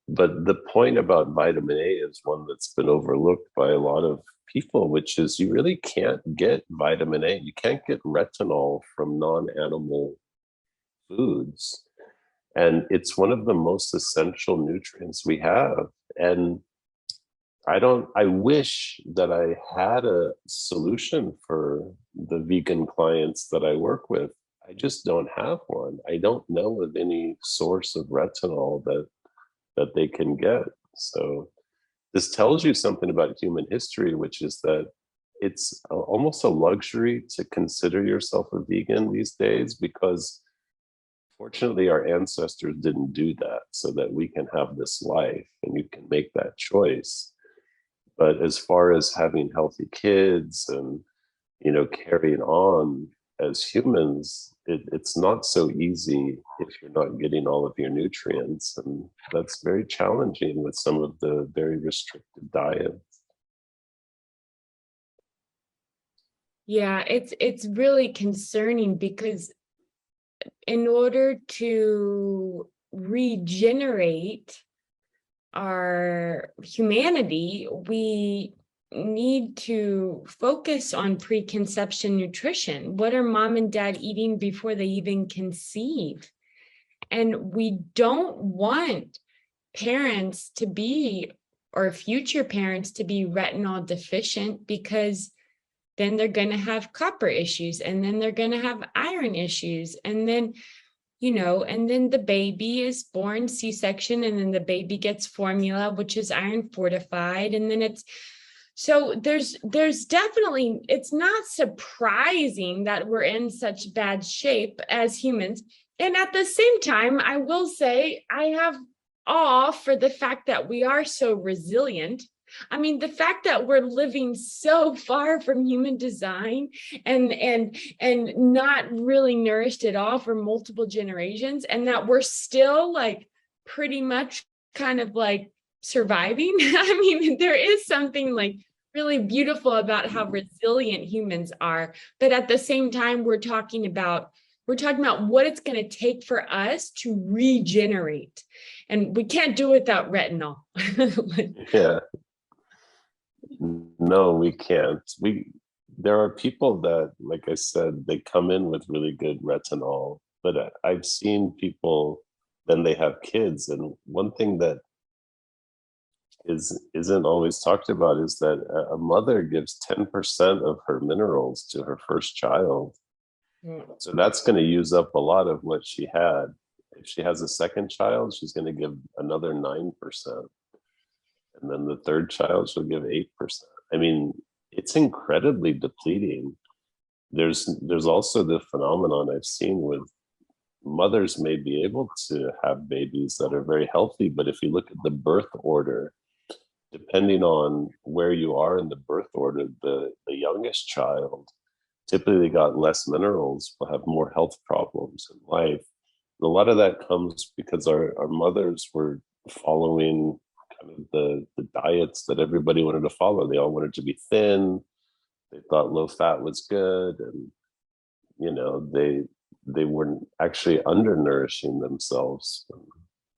But the point about vitamin A is one that's been overlooked by a lot of people, which is you really can't get vitamin A. You can't get retinol from non-animal foods. And it's one of the most essential nutrients we have. And I wish that I had a solution for the vegan clients that I work with. I just don't have one. I don't know of any source of retinol that they can get. So this tells you something about human history, which is that it's almost a luxury to consider yourself a vegan these days, because fortunately our ancestors didn't do that, so that we can have this life and you can make that choice. But as far as having healthy kids and carrying on as humans, it's not so easy if you're not getting all of your nutrients, and that's very challenging with some of the very restricted diets. Yeah, it's really concerning, because in order to regenerate our humanity, we need to focus on preconception nutrition. What are mom and dad eating before they even conceive? And we don't want parents to be, or future parents to be, retinol deficient, because then they're going to have copper issues, and then they're going to have iron issues, and then and then the baby is born C-section, and then the baby gets formula, which is iron fortified. And then so there's definitely, it's not surprising that we're in such bad shape as humans. And at the same time, I will say I have awe for the fact that we are so resilient. I mean, the fact that we're living so far from human design and not really nourished at all for multiple generations, and that we're still like pretty much kind of like surviving. I mean, there is something like really beautiful about how resilient humans are. But at the same time, we're talking about what it's going to take for us to regenerate. And we can't do it without retinol. Yeah. No, we can't. There are people that, like I said, they come in with really good retinol, but I've seen people, then they have kids, and one thing that isn't always talked about is that a mother gives 10% of her minerals to her first child. So that's going to use up a lot of what she had. If she has a second child, she's going to give another 9%. And then the third child, she'll give 8%. I mean, it's incredibly depleting. There's also the phenomenon I've seen with mothers may be able to have babies that are very healthy, but if you look at the birth order, depending on where you are in the birth order, the youngest child, typically they got less minerals, will have more health problems in life. And a lot of that comes because our mothers were following kind of the diets that everybody wanted to follow. They all wanted to be thin. They thought low fat was good, and they weren't actually undernourishing themselves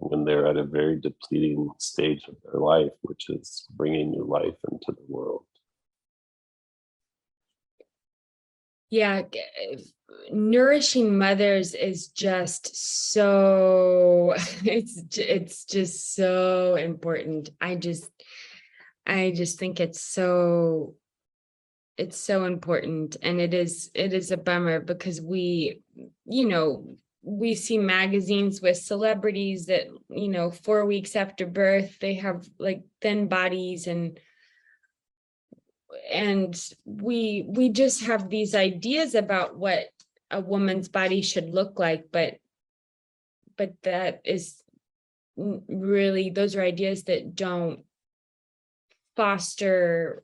when they're at a very depleting stage of their life, which is bringing new life into the world. Yeah, nourishing mothers is just so, it's just so important. I just think it's so important. And it is a bummer because we see magazines with celebrities that, 4 weeks after birth, they have like thin bodies, and we just have these ideas about what a woman's body should look like, but that is really, those are ideas that don't foster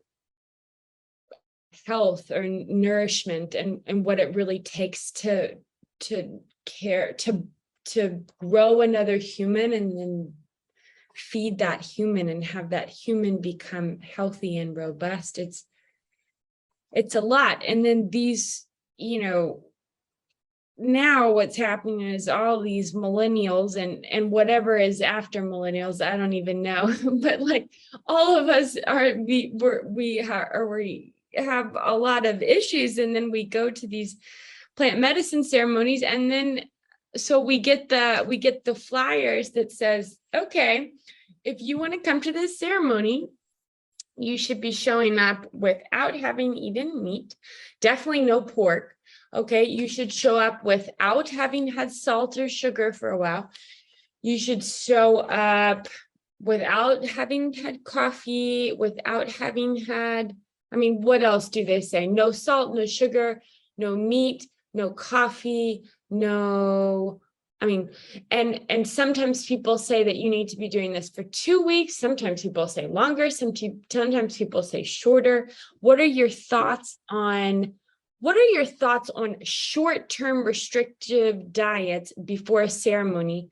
health or nourishment and what it really takes to care, to grow another human and then feed that human and have that human become healthy and robust. It's a lot. And then these, now what's happening is all these millennials and whatever is after millennials, I don't even know, but like all of us we have a lot of issues, and then we go to these plant medicine ceremonies, and then so we get the flyers that says, okay, if you want to come to this ceremony, you should be showing up without having eaten meat, definitely no pork. Okay, you should show up without having had salt or sugar for a while. You should show up without having had coffee, without having had, what else do they say? No salt, no sugar, no meat, no coffee, no, and sometimes people say that you need to be doing this for 2 weeks. Sometimes people say longer. Sometimes people say shorter. What are your thoughts on short-term restrictive diets before a ceremony?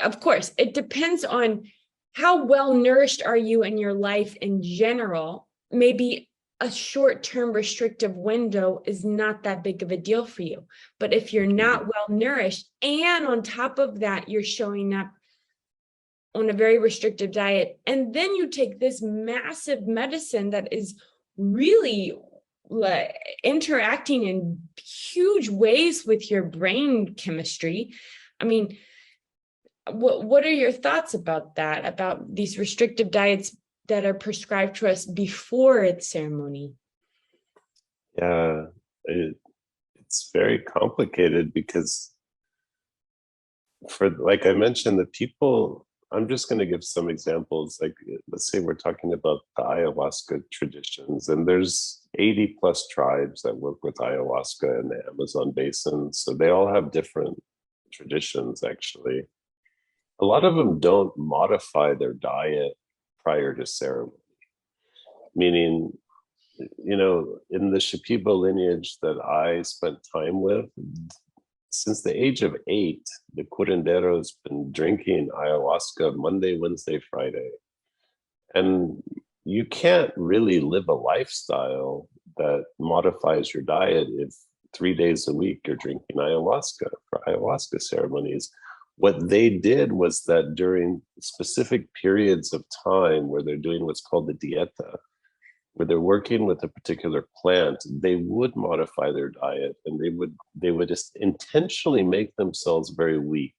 Of course, it depends on how well nourished are you in your life in general. Maybe a short-term restrictive window is not that big of a deal for you. But if you're not well nourished, and on top of that, you're showing up on a very restrictive diet, and then you take this massive medicine that is really interacting in huge ways with your brain chemistry. What are your thoughts about that, about these restrictive diets that are prescribed to us before its ceremony? Yeah, it's very complicated because, like I mentioned, the people, I'm just going to give some examples. Like, let's say we're talking about the ayahuasca traditions, and there's 80 plus tribes that work with ayahuasca in the Amazon basin. So they all have different traditions, actually. A lot of them don't modify their diet prior to ceremony, meaning, in the Shipibo lineage that I spent time with, since the age of 8, the curandero's been drinking ayahuasca Monday, Wednesday, Friday. And you can't really live a lifestyle that modifies your diet if 3 days a week you're drinking ayahuasca for ayahuasca ceremonies. What they did was that during specific periods of time where they're doing what's called the dieta, where they're working with a particular plant, they would modify their diet, and they would just intentionally make themselves very weak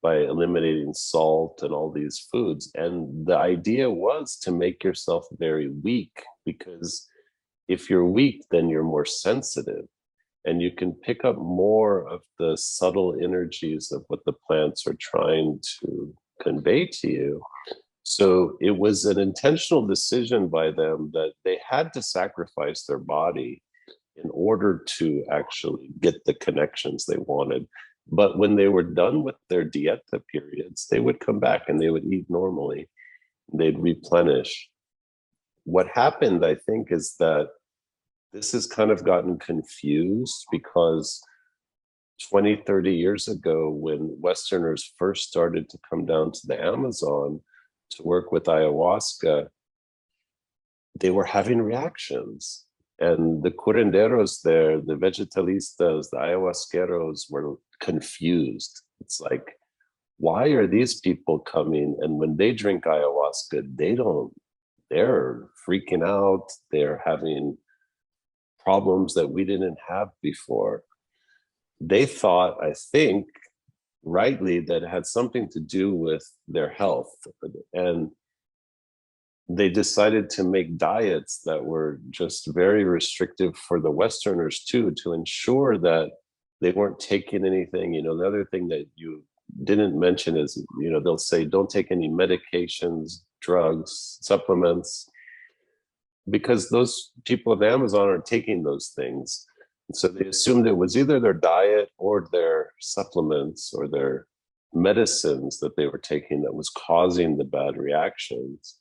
by eliminating salt and all these foods. And the idea was to make yourself very weak, because if you're weak, then you're more sensitive, and you can pick up more of the subtle energies of what the plants are trying to convey to you. So it was an intentional decision by them that they had to sacrifice their body in order to actually get the connections they wanted. But when they were done with their dieta periods, they would come back and they would eat normally. They'd replenish. What happened, I think, is that this has kind of gotten confused because 20, 30 years ago, when Westerners first started to come down to the Amazon to work with ayahuasca, they were having reactions. And the curanderos there, the vegetalistas, the ayahuasqueros were confused. It's like, why are these people coming? And when they drink ayahuasca, they're freaking out. They're having problems that we didn't have before. They thought, I think, rightly, that it had something to do with their health. And they decided to make diets that were just very restrictive for the Westerners too, to ensure that they weren't taking anything. You know, the other thing that you didn't mention is, you know, they'll say, don't take any medications, drugs, supplements, because those people of Amazon are taking those things. And so they assumed it was either their diet or their supplements or their medicines that they were taking that was causing the bad reactions.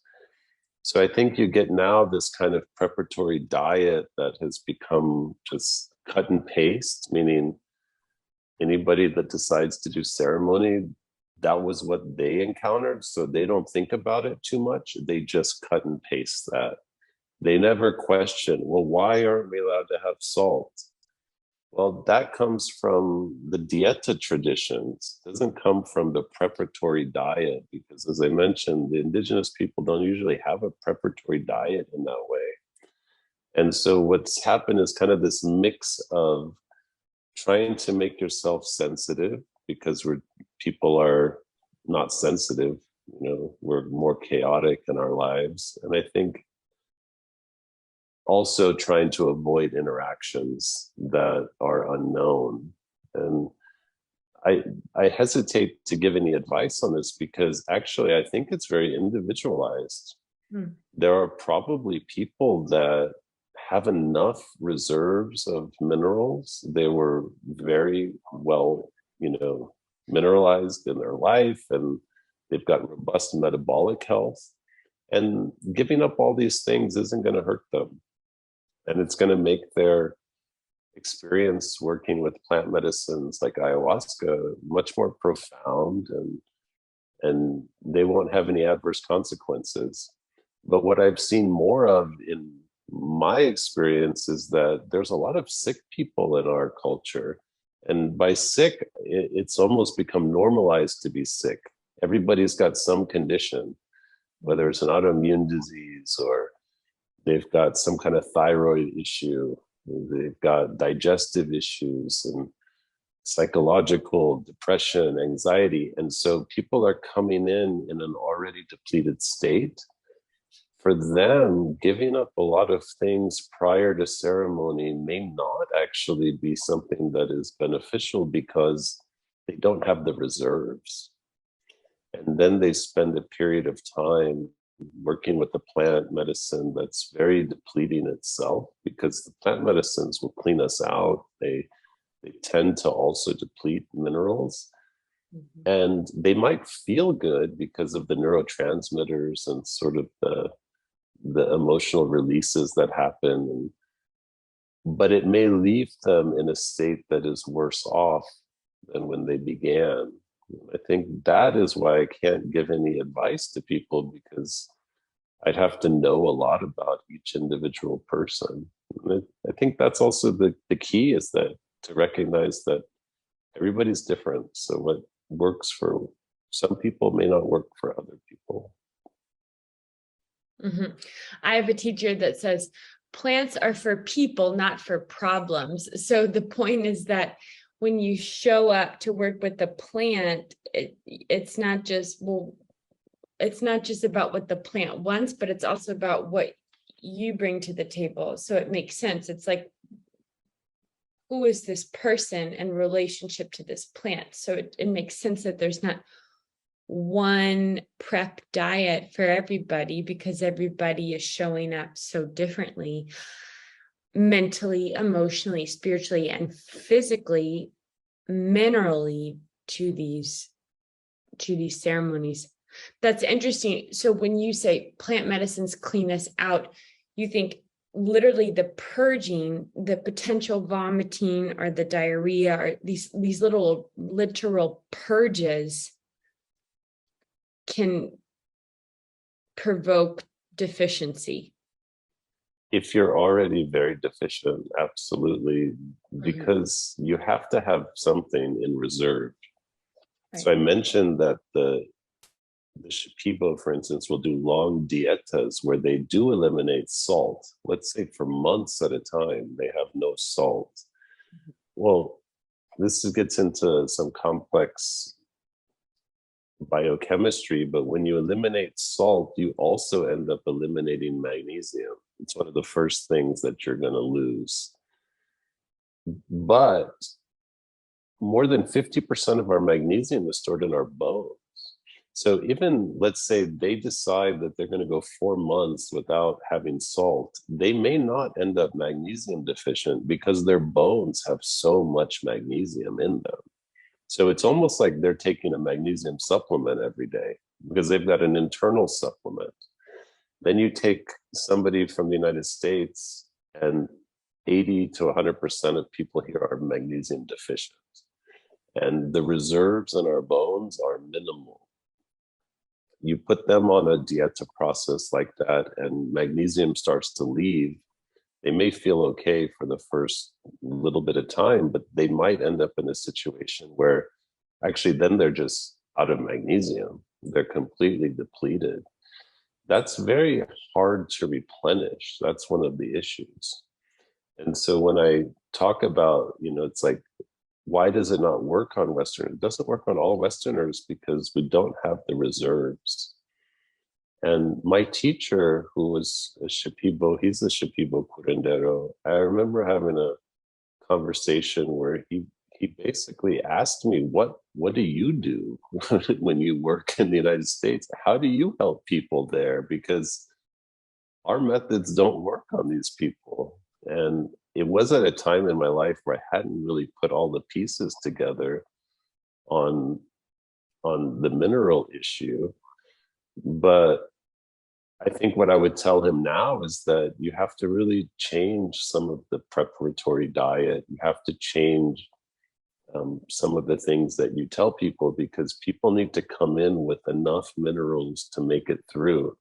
So I think you get now this kind of preparatory diet that has become just cut and paste, meaning anybody that decides to do ceremony, that was what they encountered. So they don't think about it too much. They just cut and paste that. They never question, well, why aren't we allowed to have salt? Well, that comes from the dieta traditions. It doesn't come from the preparatory diet, because as I mentioned, the indigenous people don't usually have a preparatory diet in that way. And so what's happened is kind of this mix of trying to make yourself sensitive, because people are not sensitive, you know, we're more chaotic in our lives. And I think also trying to avoid interactions that are unknown. And I hesitate to give any advice on this, because actually I think it's very individualized. There are probably people that have enough reserves of minerals. They were very well, you know, mineralized in their life, and they've got robust metabolic health. And giving up all these things isn't going to hurt them. And it's going to make their experience working with plant medicines like ayahuasca much more profound, and they won't have any adverse consequences. But what I've seen more of in my experience is that there's a lot of sick people in our culture. And by sick, it's almost become normalized to be sick. Everybody's got some condition, whether it's an autoimmune disease or they've got some kind of thyroid issue, they've got digestive issues and psychological depression, anxiety. And so people are coming in an already depleted state. For them, giving up a lot of things prior to ceremony may not actually be something that is beneficial, because they don't have the reserves. And then they spend a period of time working with the plant medicine that's very depleting itself, because the plant medicines will clean us out. They tend to also deplete minerals. And they might feel good because of the neurotransmitters and sort of the emotional releases that happen. But it may leave them in a state that is worse off than when they began. I think that is why I can't give any advice to people, because I'd have to know a lot about each individual person. And I think that's also the key, is that to recognize that everybody's different. So what works for some people may not work for other people. I have a teacher that says plants are for people, not for problems. So the point is that when you show up to work with the plant, it's not just about what the plant wants, but it's also about what you bring to the table. So it makes sense. It's like, who is this person in relationship to this plant? So it makes sense that there's not one prep diet for everybody, because everybody is showing up so differently, mentally, emotionally, spiritually, and physically, minerally, to these ceremonies. That's interesting. So when you say plant medicines clean us out, you think literally the purging, the potential vomiting or the diarrhea, or these little literal purges can provoke deficiency. If you're already very deficient, absolutely, because you have to have something in reserve. Right. So I mentioned that the Shipibo, for instance, will do long dietas where they do eliminate salt. Let's say for months at a time, they have no salt. Well, this gets into some complex biochemistry, but when you eliminate salt, you also end up eliminating magnesium. It's one of the first things that you're going to lose. But more than 50% of our magnesium is stored in our bones. So even, let's say they decide that they're going to go 4 months without having salt, they may not end up magnesium deficient because their bones have so much magnesium in them. So it's almost like they're taking a magnesium supplement every day because they've got an internal supplement. Then you take somebody from the United States and 80 to 100% of people here are magnesium deficient. And the reserves in our bones are minimal. You put them on a dieta process like that and magnesium starts to leave, they may feel okay for the first little bit of time, but they might end up in a situation where actually then they're just out of magnesium. They're completely depleted. That's very hard to replenish. That's one of the issues. And so when I talk about, it's like, why does it not work on Westerners? It doesn't work on all Westerners because we don't have the reserves. And my teacher, who was a Shipibo, he's a Shipibo curandero. I remember having a conversation where he basically asked me, what do you do when you work in the United States? How do you help people there? Because our methods don't work on these people. And it was at a time in my life where I hadn't really put all the pieces together on the mineral issue. But I think what I would tell him now is that you have to really change some of the preparatory diet. You have to change some of the things that you tell people because people need to come in with enough minerals to make it through.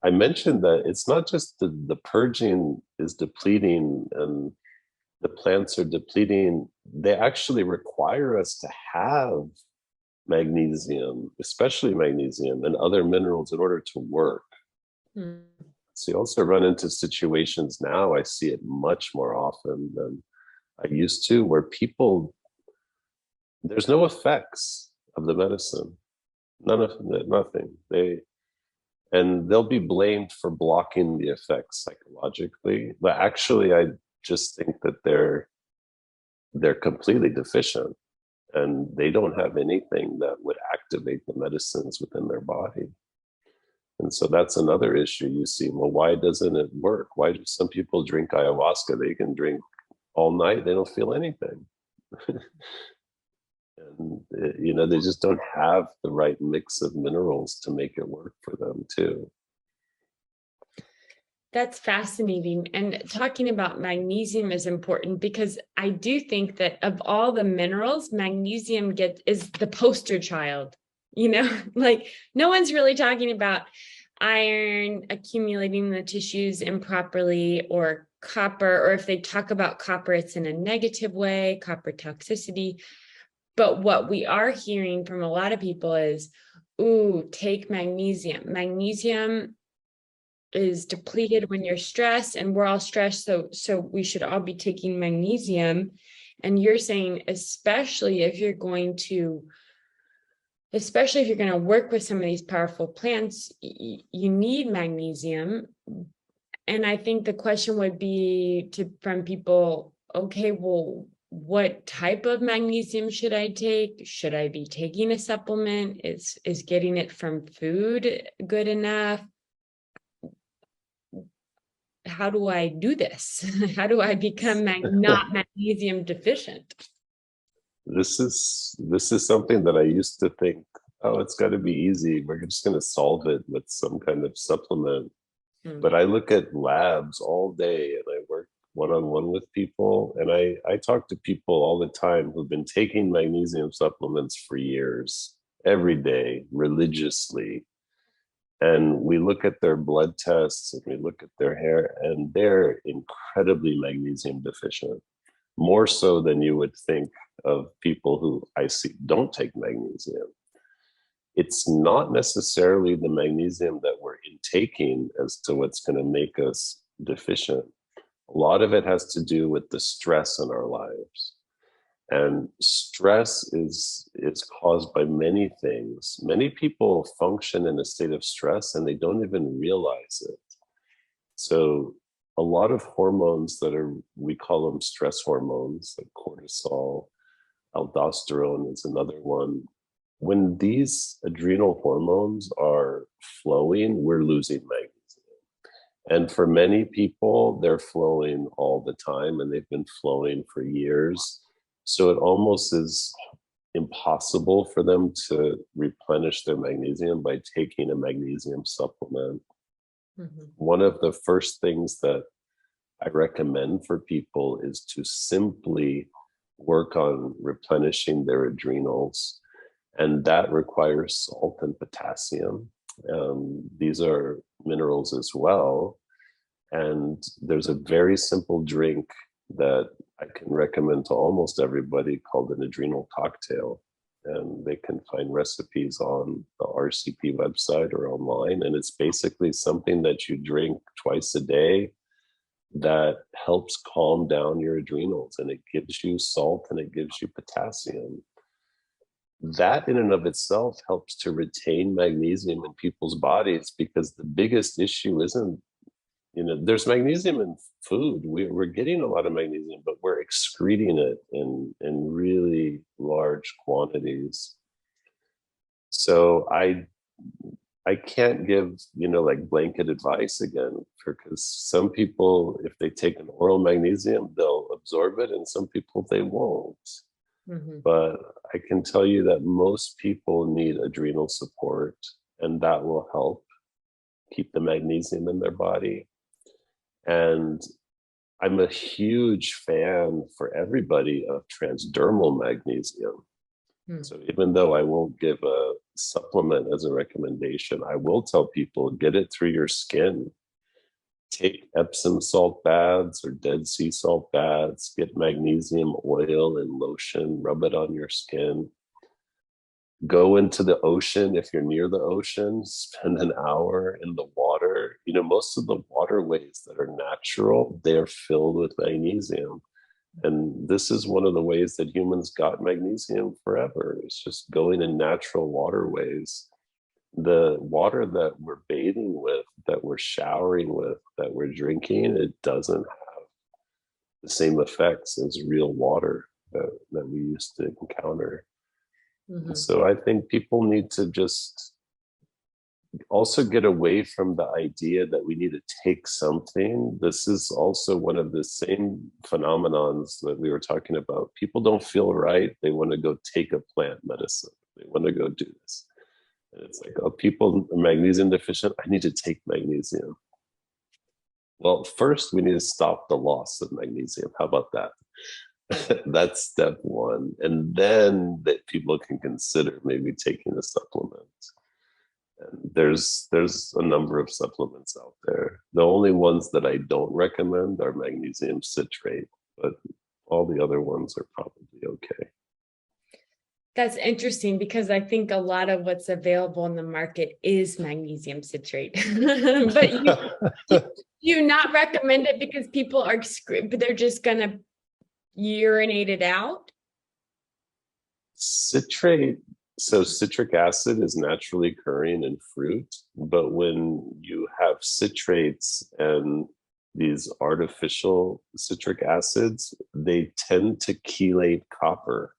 I mentioned that it's not just the purging is depleting and the plants are depleting. They actually require us to have magnesium, especially magnesium and other minerals in order to work. So you also run into situations now, I see it much more often than I used to, where people, there's no effects of the medicine. Nothing. And they'll be blamed for blocking the effects psychologically. But actually, I just think that they're completely deficient and they don't have anything that would activate the medicines within their body. And so that's another issue you see. Well, why doesn't it work? Why do some people drink ayahuasca? They can drink all night. They don't feel anything. And, they just don't have the right mix of minerals to make it work for them too. That's fascinating. And talking about magnesium is important because I do think that of all the minerals, magnesium is the poster child, like no one's really talking about iron accumulating in the tissues improperly or copper, or if they talk about copper, it's in a negative way, copper toxicity. But what we are hearing from a lot of people is, take magnesium. Magnesium is depleted when you're stressed, and we're all stressed. So we should all be taking magnesium. And you're saying, especially if you're going to work with some of these powerful plants, you need magnesium. And I think the question would be from people, okay, well, what type of magnesium should I take? Should I be taking a supplement? Is getting it from food good enough? How do I do this? How do I become not magnesium deficient? This is something that I used to think, it's got to be easy. We're just going to solve it with some kind of supplement. But I look at labs all day and I work one-on-one with people. And I talk to people all the time who've been taking magnesium supplements for years, every day, religiously. And we look at their blood tests and we look at their hair, and they're incredibly magnesium deficient, more so than you would think of people who I see don't take magnesium. it's not necessarily the magnesium that we're intaking as to what's going to make us deficient. A lot of it has to do with the stress in our lives. And stress is caused by many things. Many people function in a state of stress and they don't even realize it. So a lot of hormones that are, we call them stress hormones, like cortisol, aldosterone is another one. When these adrenal hormones are flowing, we're losing magnesium. And for many people, they're flowing all the time and they've been flowing for years. So it almost is impossible for them to replenish their magnesium by taking a magnesium supplement. Mm-hmm. One of the first things that I recommend for people is to simply work on replenishing their adrenals. And that requires salt and potassium. These are minerals as well. And there's a very simple drink that I can recommend to almost everybody called an Adrenal Cocktail. And they can find recipes on the RCP website or online. And it's basically something that you drink twice a day that helps calm down your adrenals. And it gives you salt and it gives you potassium. That in and of itself helps to retain magnesium in people's bodies, because the biggest issue isn't, there's magnesium in food. We're getting a lot of magnesium, but we're excreting it in really large quantities. So I can't give, like blanket advice again, because some people, if they take an oral magnesium, they'll absorb it, and some people they won't. Mm-hmm. But I can tell you that most people need adrenal support, and that will help keep the magnesium in their body. And I'm a huge fan for everybody of transdermal magnesium. So even though I won't give a supplement as a recommendation, I will tell people, get it through your skin. Take Epsom salt baths or Dead Sea salt baths, get magnesium oil and lotion, rub it on your skin. Go into the ocean if you're near the ocean, spend an hour in the water. Most of the waterways that are natural, they're filled with magnesium. And this is one of the ways that humans got magnesium forever. It's just going in natural waterways. The water that we're bathing with, that we're showering with, that we're drinking, it doesn't have the same effects as real water that we used to encounter. Mm-hmm. So I think people need to just also get away from the idea that we need to take something. This is also one of the same phenomenons that we were talking about. People don't feel right. They want to go take a plant medicine. They want to go do this. And it's like, oh, people are magnesium deficient. I need to take magnesium. Well, first we need to stop the loss of magnesium. How about that? That's step one. And then that people can consider maybe taking a supplement. And there's a number of supplements out there. The only ones that I don't recommend are magnesium citrate, but all the other ones are probably okay. That's interesting, because I think a lot of what's available in the market is magnesium citrate. But you not recommend it because people are they're just gonna urinate it out? Citrate. So citric acid is naturally occurring in fruit, but when you have citrates and these artificial citric acids, they tend to chelate copper,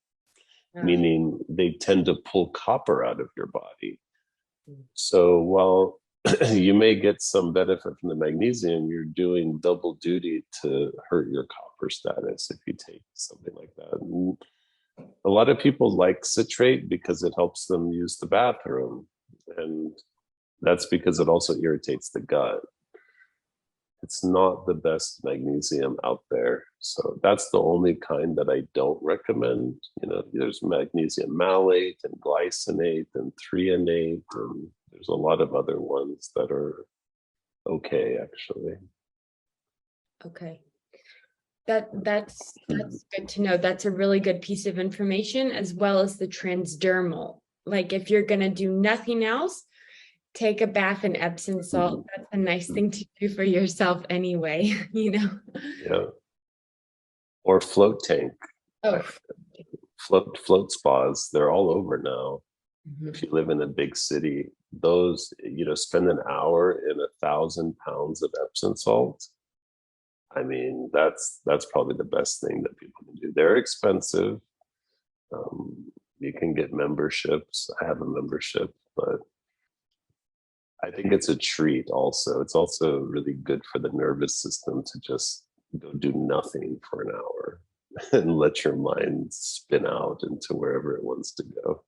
meaning they tend to pull copper out of your body. So while you may get some benefit from the magnesium, you're doing double duty to hurt your copper status if you take something like that. A lot of people like citrate because it helps them use the bathroom. And that's because it also irritates the gut. It's not the best magnesium out there. So that's the only kind that I don't recommend. There's magnesium malate and glycinate and threonate, and there's a lot of other ones that are okay, actually. Okay. That's good to know. That's a really good piece of information, as well as the transdermal. like if you're going to do nothing else, take a bath in Epsom salt. That's a nice thing to do for yourself anyway, you know? Yeah. Or float tank. Oh. Float spas, they're all over now. Mm-hmm. If you live in a big city, those, spend an hour in 1,000 pounds of Epsom salt. I mean, that's probably the best thing that people can do. They're expensive. You can get memberships. I have a membership, but I think it's a treat also. It's also really good for the nervous system to just go do nothing for an hour and let your mind spin out into wherever it wants to go.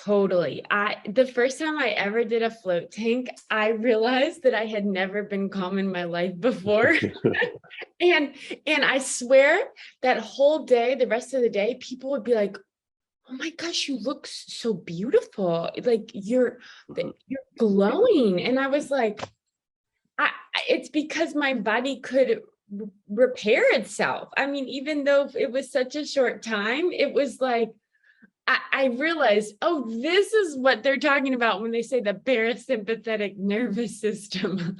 Totally. The first time I ever did a float tank, I realized that I had never been calm in my life before. and I swear that whole day, the rest of the day, people would be like, "Oh my gosh, you look so beautiful. Like you're glowing." And I was like, it's because my body could repair itself. I mean, even though it was such a short time, it was like, I realized, oh, this is what they're talking about when they say the parasympathetic nervous system.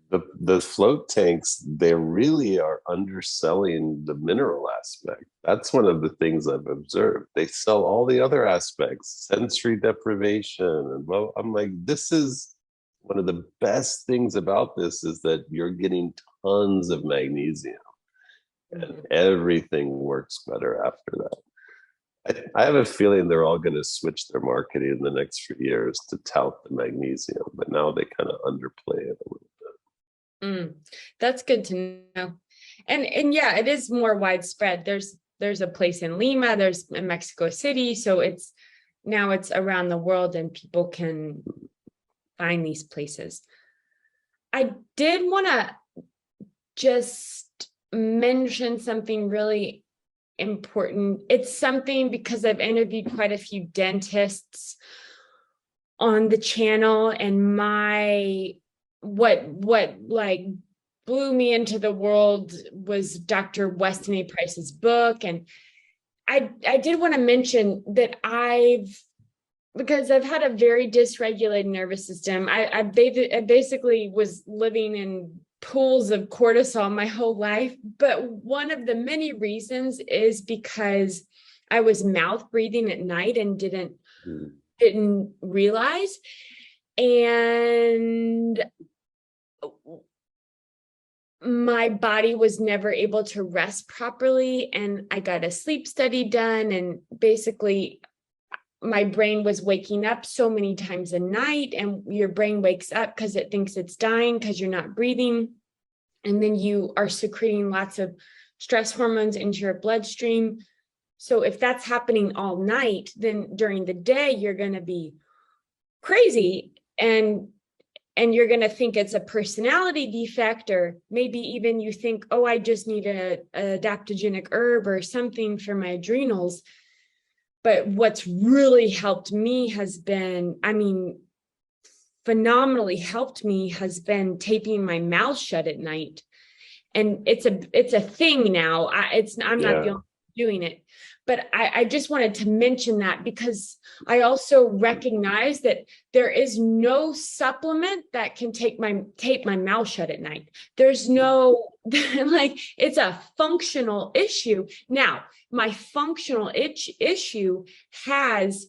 The float tanks, they really are underselling the mineral aspect. That's one of the things I've observed. They sell all the other aspects, sensory deprivation. And well, I'm like, this is one of the best things about this is that you're getting tons of magnesium and everything works better after that. I have a feeling they're all going to switch their marketing in the next few years to tout the magnesium, but now they kind of underplay it a little bit. That's good to know. And yeah, it is more widespread. There's a place in Lima, there's in Mexico City. So it's around the world and people can find these places. I did want to just mention something really important. It's something because I've interviewed quite a few dentists on the channel, and what like blew me into the world was Dr. Weston A. Price's book. And I did want to mention that because I've had a very dysregulated nervous system. I basically was living in pools of cortisol my whole life. But one of the many reasons is because I was mouth breathing at night and didn't realize. And my body was never able to rest properly. And I got a sleep study done. And basically, my brain was waking up so many times a night, and your brain wakes up because it thinks it's dying because you're not breathing. And then you are secreting lots of stress hormones into your bloodstream. So if that's happening all night, then during the day, you're going to be crazy and you're going to think it's a personality defect, or maybe even you think, oh, I just need an adaptogenic herb or something for my adrenals. But what's really helped me has been, phenomenally helped me has been taping my mouth shut at night. And it's a thing now. I'm not the only one doing it. But I just wanted to mention that because I also recognize that there is no supplement that can tape my mouth shut at night. There's no, it's a functional issue. Now, my functional issue has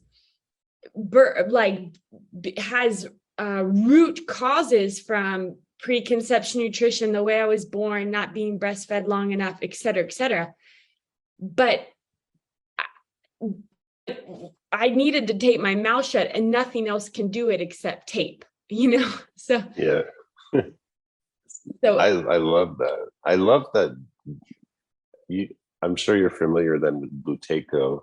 root causes from preconception nutrition, the way I was born, not being breastfed long enough, et cetera, et cetera. But I needed to tape my mouth shut, and nothing else can do it except tape, So yeah. So I love that. I love that. I'm sure you're familiar then with Buteyko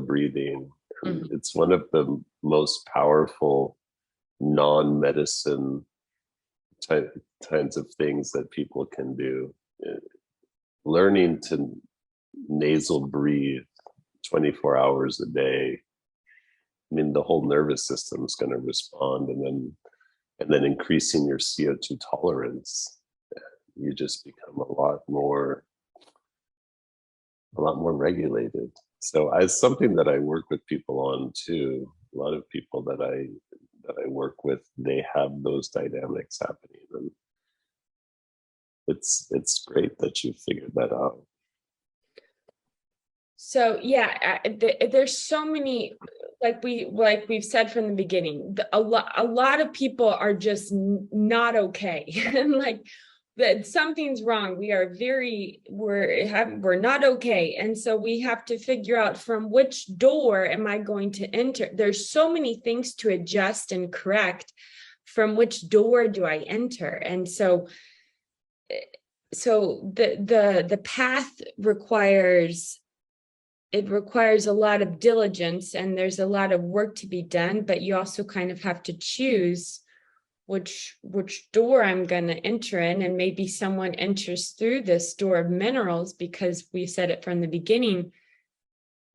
breathing. It's one of the most powerful non-medicine kinds of things that people can do. Learning to nasal breathe 24 hours a day. The whole nervous system is going to respond, and then increasing your CO2 tolerance, you just become a lot more lot more regulated. So as something that I work with people on too, a lot of people that I work with, they have those dynamics happening, and it's great that you figured that out. So yeah, there's so many, like we've said from the beginning, a lot of people are just not okay, and like that something's wrong. We're not okay, and so we have to figure out from which door am I going to enter. There's so many things to adjust and correct. From which door do I enter? And so the path requires a lot of diligence, and there's a lot of work to be done, but you also kind of have to choose which door I'm going to enter in. And maybe someone enters through this door of minerals because we said it from the beginning,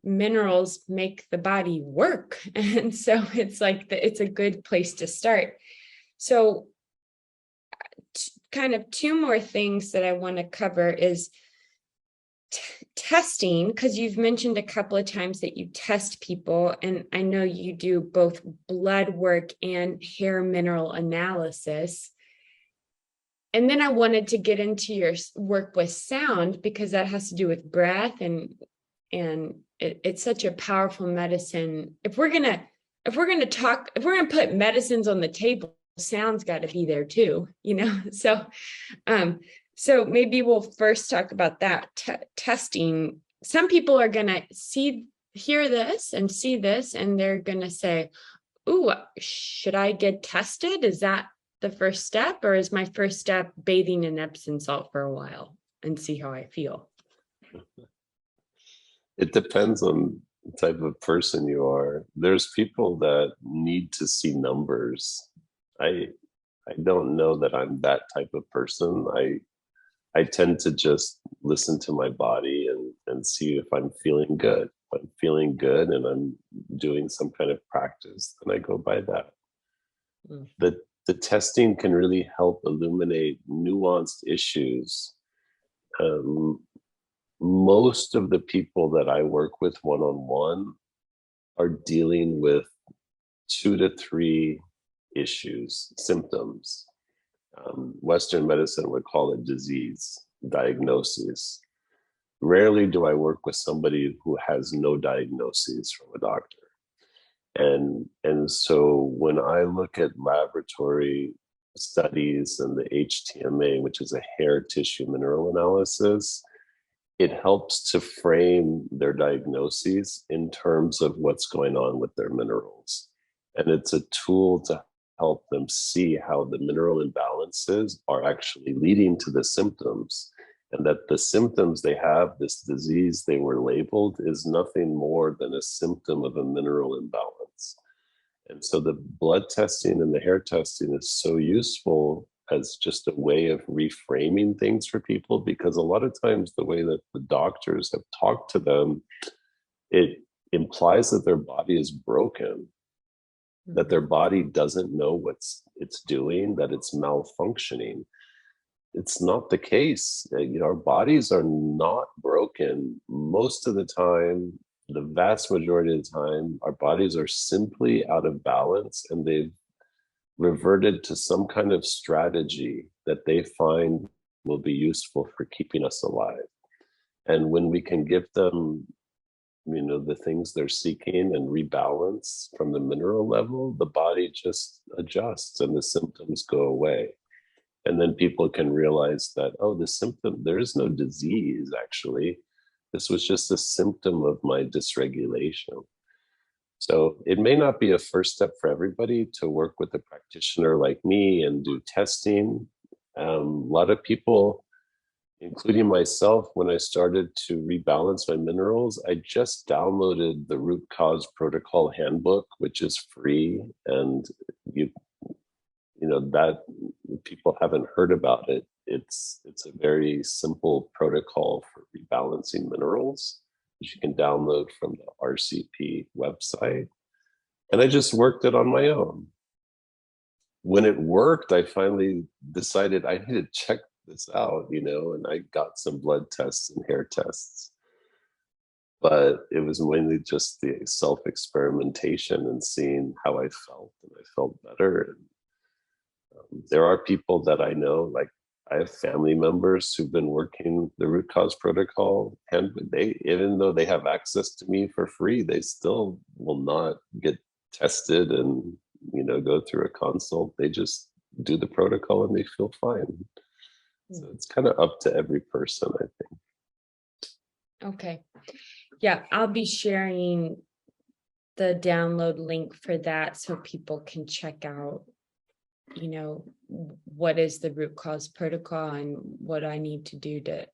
minerals make the body work. And so it's like it's a good place to start. So kind of two more things that I want to cover is testing, because you've mentioned a couple of times that you test people, and I know you do both blood work and hair mineral analysis. And then I wanted to get into your work with sound, because that has to do with breath, and it's such a powerful medicine. If we're gonna put medicines on the table, sound's got to be there too, So maybe we'll first talk about that testing. Some people are going to hear this and see this, and they're going to say, "Ooh, should I get tested? Is that the first step, or is my first step bathing in Epsom salt for a while and see how I feel?" It depends on the type of person you are. There's people that need to see numbers. I don't know that I'm that type of person. I tend to just listen to my body and see if I'm feeling good. If I'm feeling good and I'm doing some kind of practice, then I go by that. Mm. The testing can really help illuminate nuanced issues. Most of the people that I work with one-on-one are dealing with 2 to 3 issues, symptoms. Western medicine would call it disease, diagnosis. Rarely do I work with somebody who has no diagnosis from a doctor. And so when I look at laboratory studies and the HTMA, which is a hair tissue mineral analysis, it helps to frame their diagnoses in terms of what's going on with their minerals. And it's a tool to help them see how the mineral imbalances are actually leading to the symptoms, and that the symptoms they have, this disease they were labeled, is nothing more than a symptom of a mineral imbalance. And so the blood testing and the hair testing is so useful as just a way of reframing things for people, because a lot of times the way that the doctors have talked to them, it implies that their body is broken, that their body doesn't know what it's doing, that it's malfunctioning. It's not the case. Our bodies are not broken. Most of the time, the vast majority of the time, our bodies are simply out of balance, and they've reverted to some kind of strategy that they find will be useful for keeping us alive. And when we can give them the things they're seeking and rebalance from the mineral level, the body just adjusts and the symptoms go away. And then people can realize that, oh, the symptom, there is no disease, actually. This was just a symptom of my dysregulation. So it may not be a first step for everybody to work with a practitioner like me and do testing. A lot of people, including myself, when I started to rebalance my minerals, I just downloaded the Root Cause Protocol Handbook, which is free. And that people haven't heard about it. It's a very simple protocol for rebalancing minerals, which you can download from the RCP website. And I just worked it on my own. When it worked, I finally decided I need to check this out, and I got some blood tests and hair tests. but it was mainly just the self-experimentation and seeing how I felt, and I felt better. And there are people that I know, like I have family members who've been working the root cause protocol, and they, even though they have access to me for free, they still will not get tested and, you know, go through a consult. They just do the protocol and they feel fine. So it's kind of up to every person, I think. Okay. Yeah, I'll be sharing the download link for that so people can check out, you know, what is the root cause protocol and what I need to do to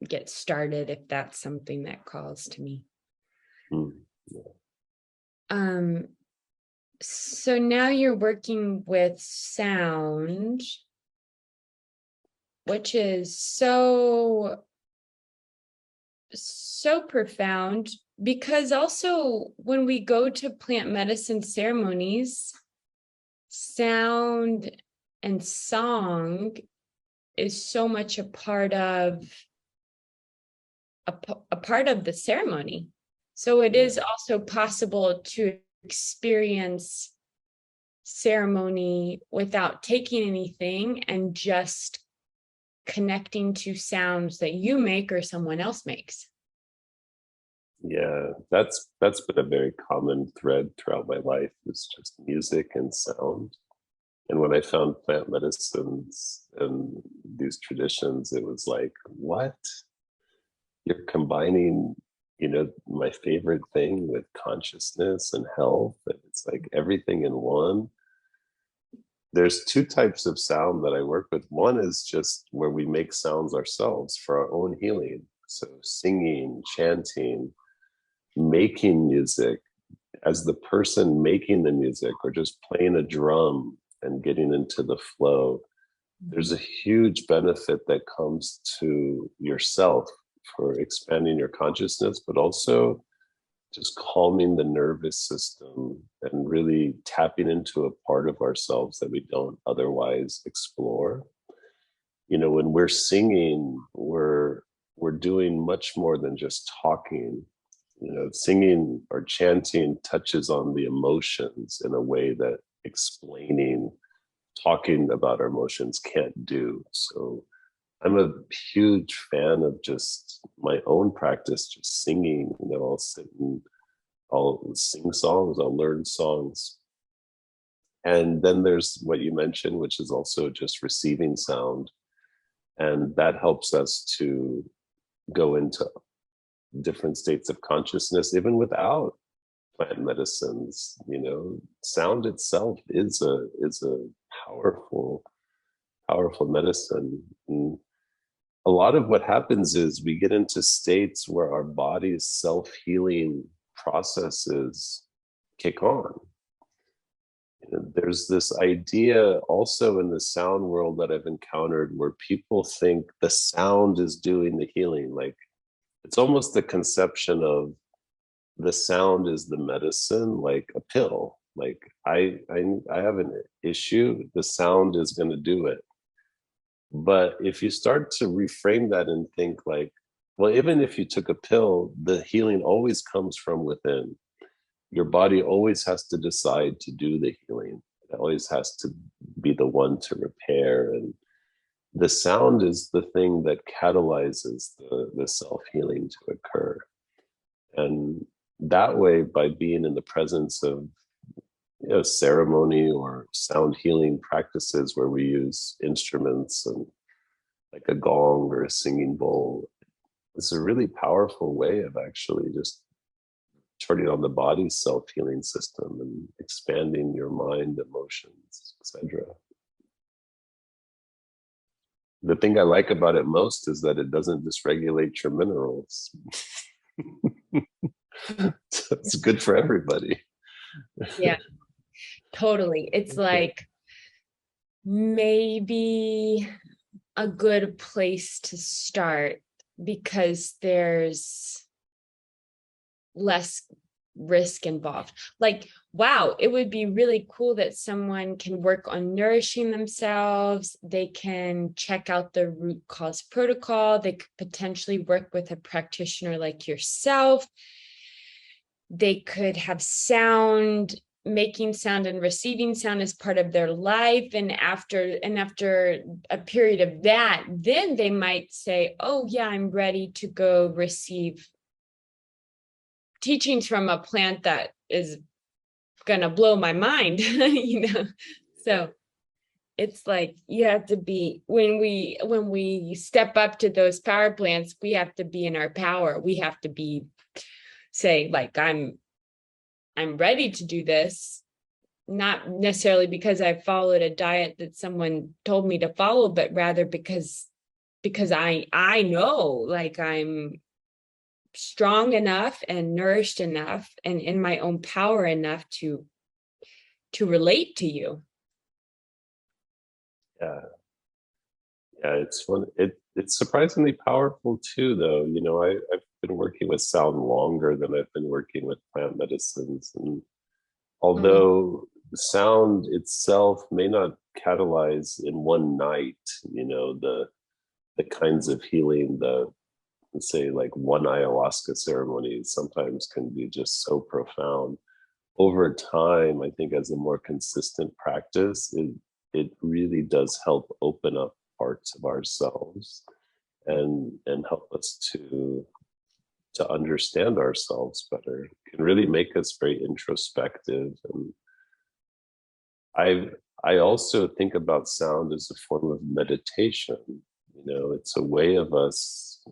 get started if that's something that calls to me. Yeah. So now you're working with sound, which is so profound, because also when we go to plant medicine ceremonies, sound and song is so much a part of the ceremony. So it is also possible to experience ceremony without taking anything and just connecting to sounds that you make or someone else makes. Yeah, that's been a very common thread throughout my life, is just music and sound. And when I found plant medicines and these traditions, it was like, what? You're combining, you know, my favorite thing with consciousness and health, and it's like everything in one. There's two types of sound that I work with. One is just where we make sounds ourselves for our own healing. So singing, chanting, making music as the person making the music, or just playing a drum and getting into the flow. There's a huge benefit that comes to yourself for expanding your consciousness, but also just calming the nervous system and really tapping into a part of ourselves that we don't otherwise explore. You know, when we're singing, we're doing much more than just talking. You know, singing or chanting touches on the emotions in a way that explaining, talking about our emotions can't do. So I'm a huge fan of just my own practice, just singing. You know, I'll sit and I'll sing songs, I'll learn songs. And then there's what you mentioned, which is also just receiving sound. And that helps us to go into different states of consciousness, even without plant medicines. You know, sound itself is a powerful medicine. And a lot of what happens is we get into states where our body's self-healing processes kick on. You know, there's this idea also in the sound world that I've encountered where people think the sound is doing the healing. Like, it's almost the conception of the sound is the medicine, like a pill. Like I have an issue, the sound is going to do it. But if you start to reframe that and think like, well, even if you took a pill, the healing always comes from within. Your body always has to decide to do the healing. It always has to be the one to repair. And the sound is the thing that catalyzes the self-healing to occur. And that way, by being in the presence of, you know, ceremony or sound healing practices where we use instruments and like a gong or a singing bowl, it's a really powerful way of actually just turning on the body's self-healing system and expanding your mind, emotions, etc. The thing I like about it most is that it doesn't dysregulate your minerals. So it's good for everybody. Yeah, totally. It's like maybe a good place to start because there's less risk involved. Like wow, it would be really cool that someone can work on nourishing themselves. They can check out the root cause protocol. They could potentially work with a practitioner like yourself. They could have sound, making sound and receiving sound as part of their life. And after a period of that, then they might say, oh yeah, I'm ready to go receive teachings from a plant that is gonna blow my mind. So it's like you have to be, when we step up to those power plants, we have to be in our power. We have to be, say, like, I'm ready to do this, not necessarily because I followed a diet that someone told me to follow, but rather because I know, like, I'm strong enough and nourished enough and in my own power enough to relate to you. Yeah. It's fun. It's surprisingly powerful too, though. I've been working with sound longer than I've been working with plant medicines, and although the sound itself may not catalyze in one night, the kinds of healing, let's say like one ayahuasca ceremony sometimes can be just so profound. Over time, I think as a more consistent practice, it really does help open up parts of ourselves and help us to understand ourselves better. It can really make us very introspective. And I also think about sound as a form of meditation. It's a way of us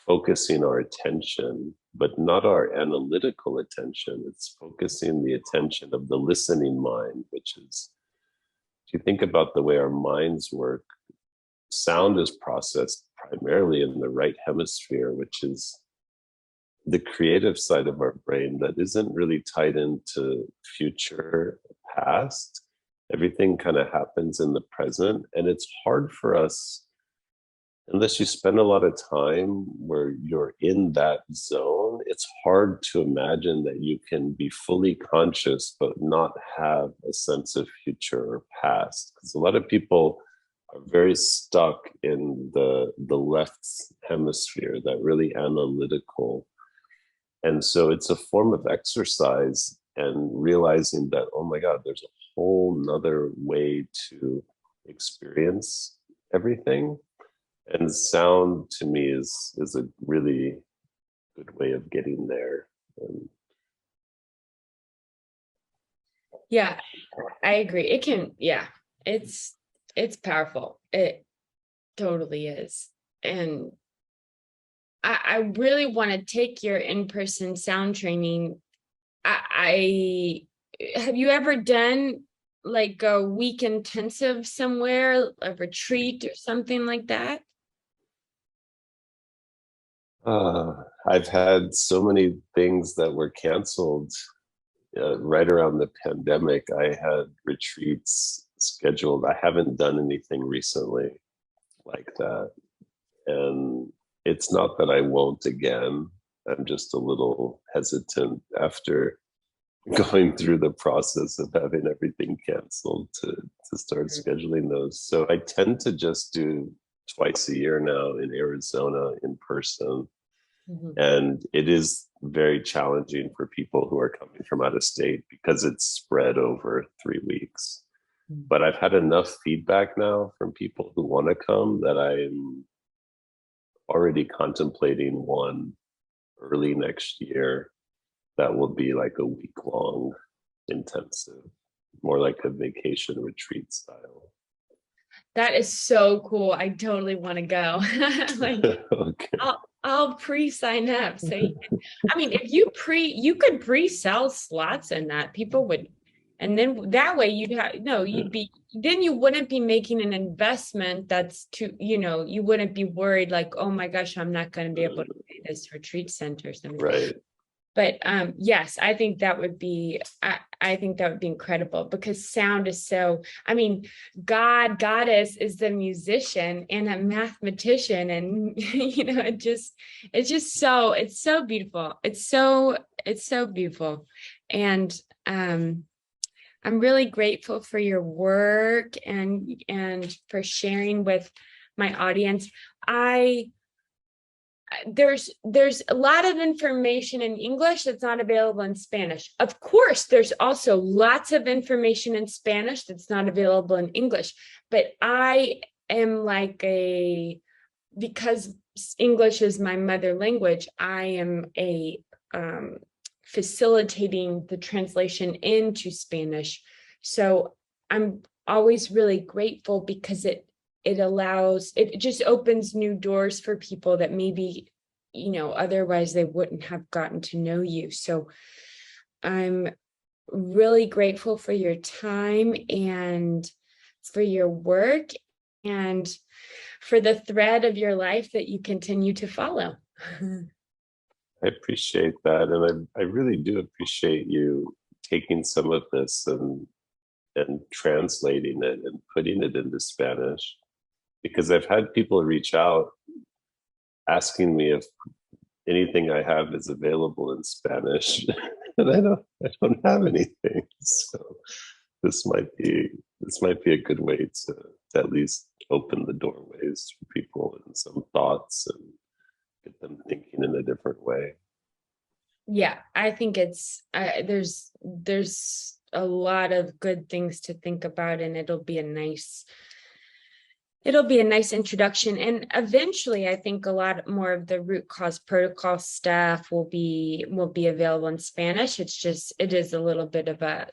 focusing our attention, but not our analytical attention. It's focusing the attention of the listening mind, which is, if you think about the way our minds work, sound is processed primarily in the right hemisphere, which is the creative side of our brain that isn't really tied into future, past. Everything kind of happens in the present. And it's hard for us, unless you spend a lot of time where you're in that zone, it's hard to imagine that you can be fully conscious but not have a sense of future or past. Because a lot of people are very stuck in the left hemisphere, that really analytical. And so it's a form of exercise and realizing that, oh my God, there's a whole nother way to experience everything. And sound to me is a really good way of getting there. Yeah, I agree. It can, yeah, it's powerful. It totally is. And I really want to take your in-person sound training. I have you ever done like a week intensive somewhere, a retreat or something like that? I've had so many things that were canceled right around the pandemic. I had retreats scheduled. I haven't done anything recently like that. And it's not that I won't again. I'm just a little hesitant after going through the process of having everything canceled to start scheduling those. So I tend to just do twice a year now in Arizona in person. And it is very challenging for people who are coming from out of state because it's spread over 3 weeks. But I've had enough feedback now from people who want to come that I'm already contemplating one early next year that will be like a week-long intensive, more like a vacation retreat style. That is so cool. I totally want to go. Like, Okay. I'll pre-sign up. So, I mean, if you could pre-sell slots in that, people would, and then that way then you wouldn't be making an investment that's too, you wouldn't be worried like, oh my gosh, I'm not going to be able to pay this retreat center or something. Right. But yes, I think that would be, I think that would be incredible because sound is so, I mean, goddess is the musician and a mathematician. And, it's so beautiful. It's so beautiful. And I'm really grateful for your work and for sharing with my audience. There's a lot of information in English that's not available in Spanish. Of course, there's also lots of information in Spanish that's not available in English, but I am because English is my mother language, I am facilitating the translation into Spanish. So I'm always really grateful because it just opens new doors for people that maybe, otherwise they wouldn't have gotten to know you. So I'm really grateful for your time and for your work and for the thread of your life that you continue to follow. I appreciate that. And I really do appreciate you taking some of this and translating it and putting it into Spanish, because I've had people reach out asking me if anything I have is available in Spanish, and I don't have anything. So this might be a good way to at least open the doorways for people and some thoughts and get them thinking in a different way. Yeah, I think it's there's a lot of good things to think about, and it'll be a nice introduction. And eventually I think a lot more of the root cause protocol stuff will be available in Spanish. It is a little bit of a,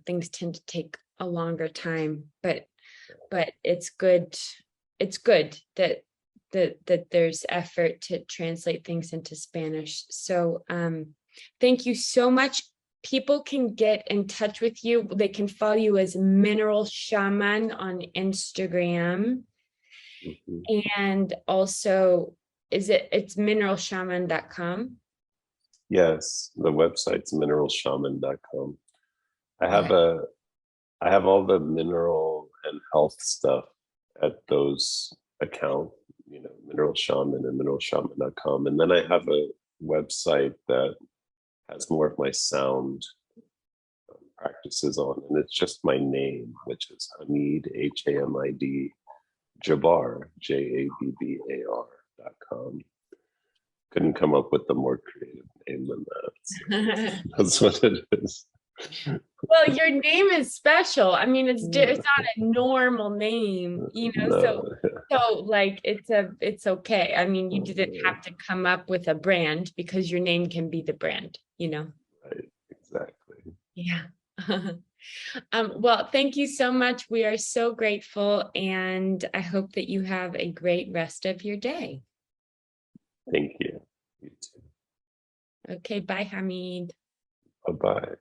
things tend to take a longer time, but it's good that there's effort to translate things into Spanish. So thank you so much. People can get in touch with you. They can follow you as Mineral Shaman on Instagram. Mm-hmm. And also, it's mineralshaman.com? Yes, the website's mineralshaman.com. I have all the mineral and health stuff at those accounts, Mineral Shaman and mineralshaman.com. And then I have a website that has more of my sound practices on, and it's just my name, which is Hamid, Hamid Jabbar, JABBAR.com. Couldn't come up with a more creative name than that. So that's what it is. Well, your name is special. I mean, it's not a normal name, no. So like it's okay. I mean, you didn't have to come up with a brand, because your name can be the brand, Right, exactly. Yeah. Well, thank you so much. We are so grateful, and I hope that you have a great rest of your day. Thank you. You too. Okay, bye, Hamid. Bye-bye.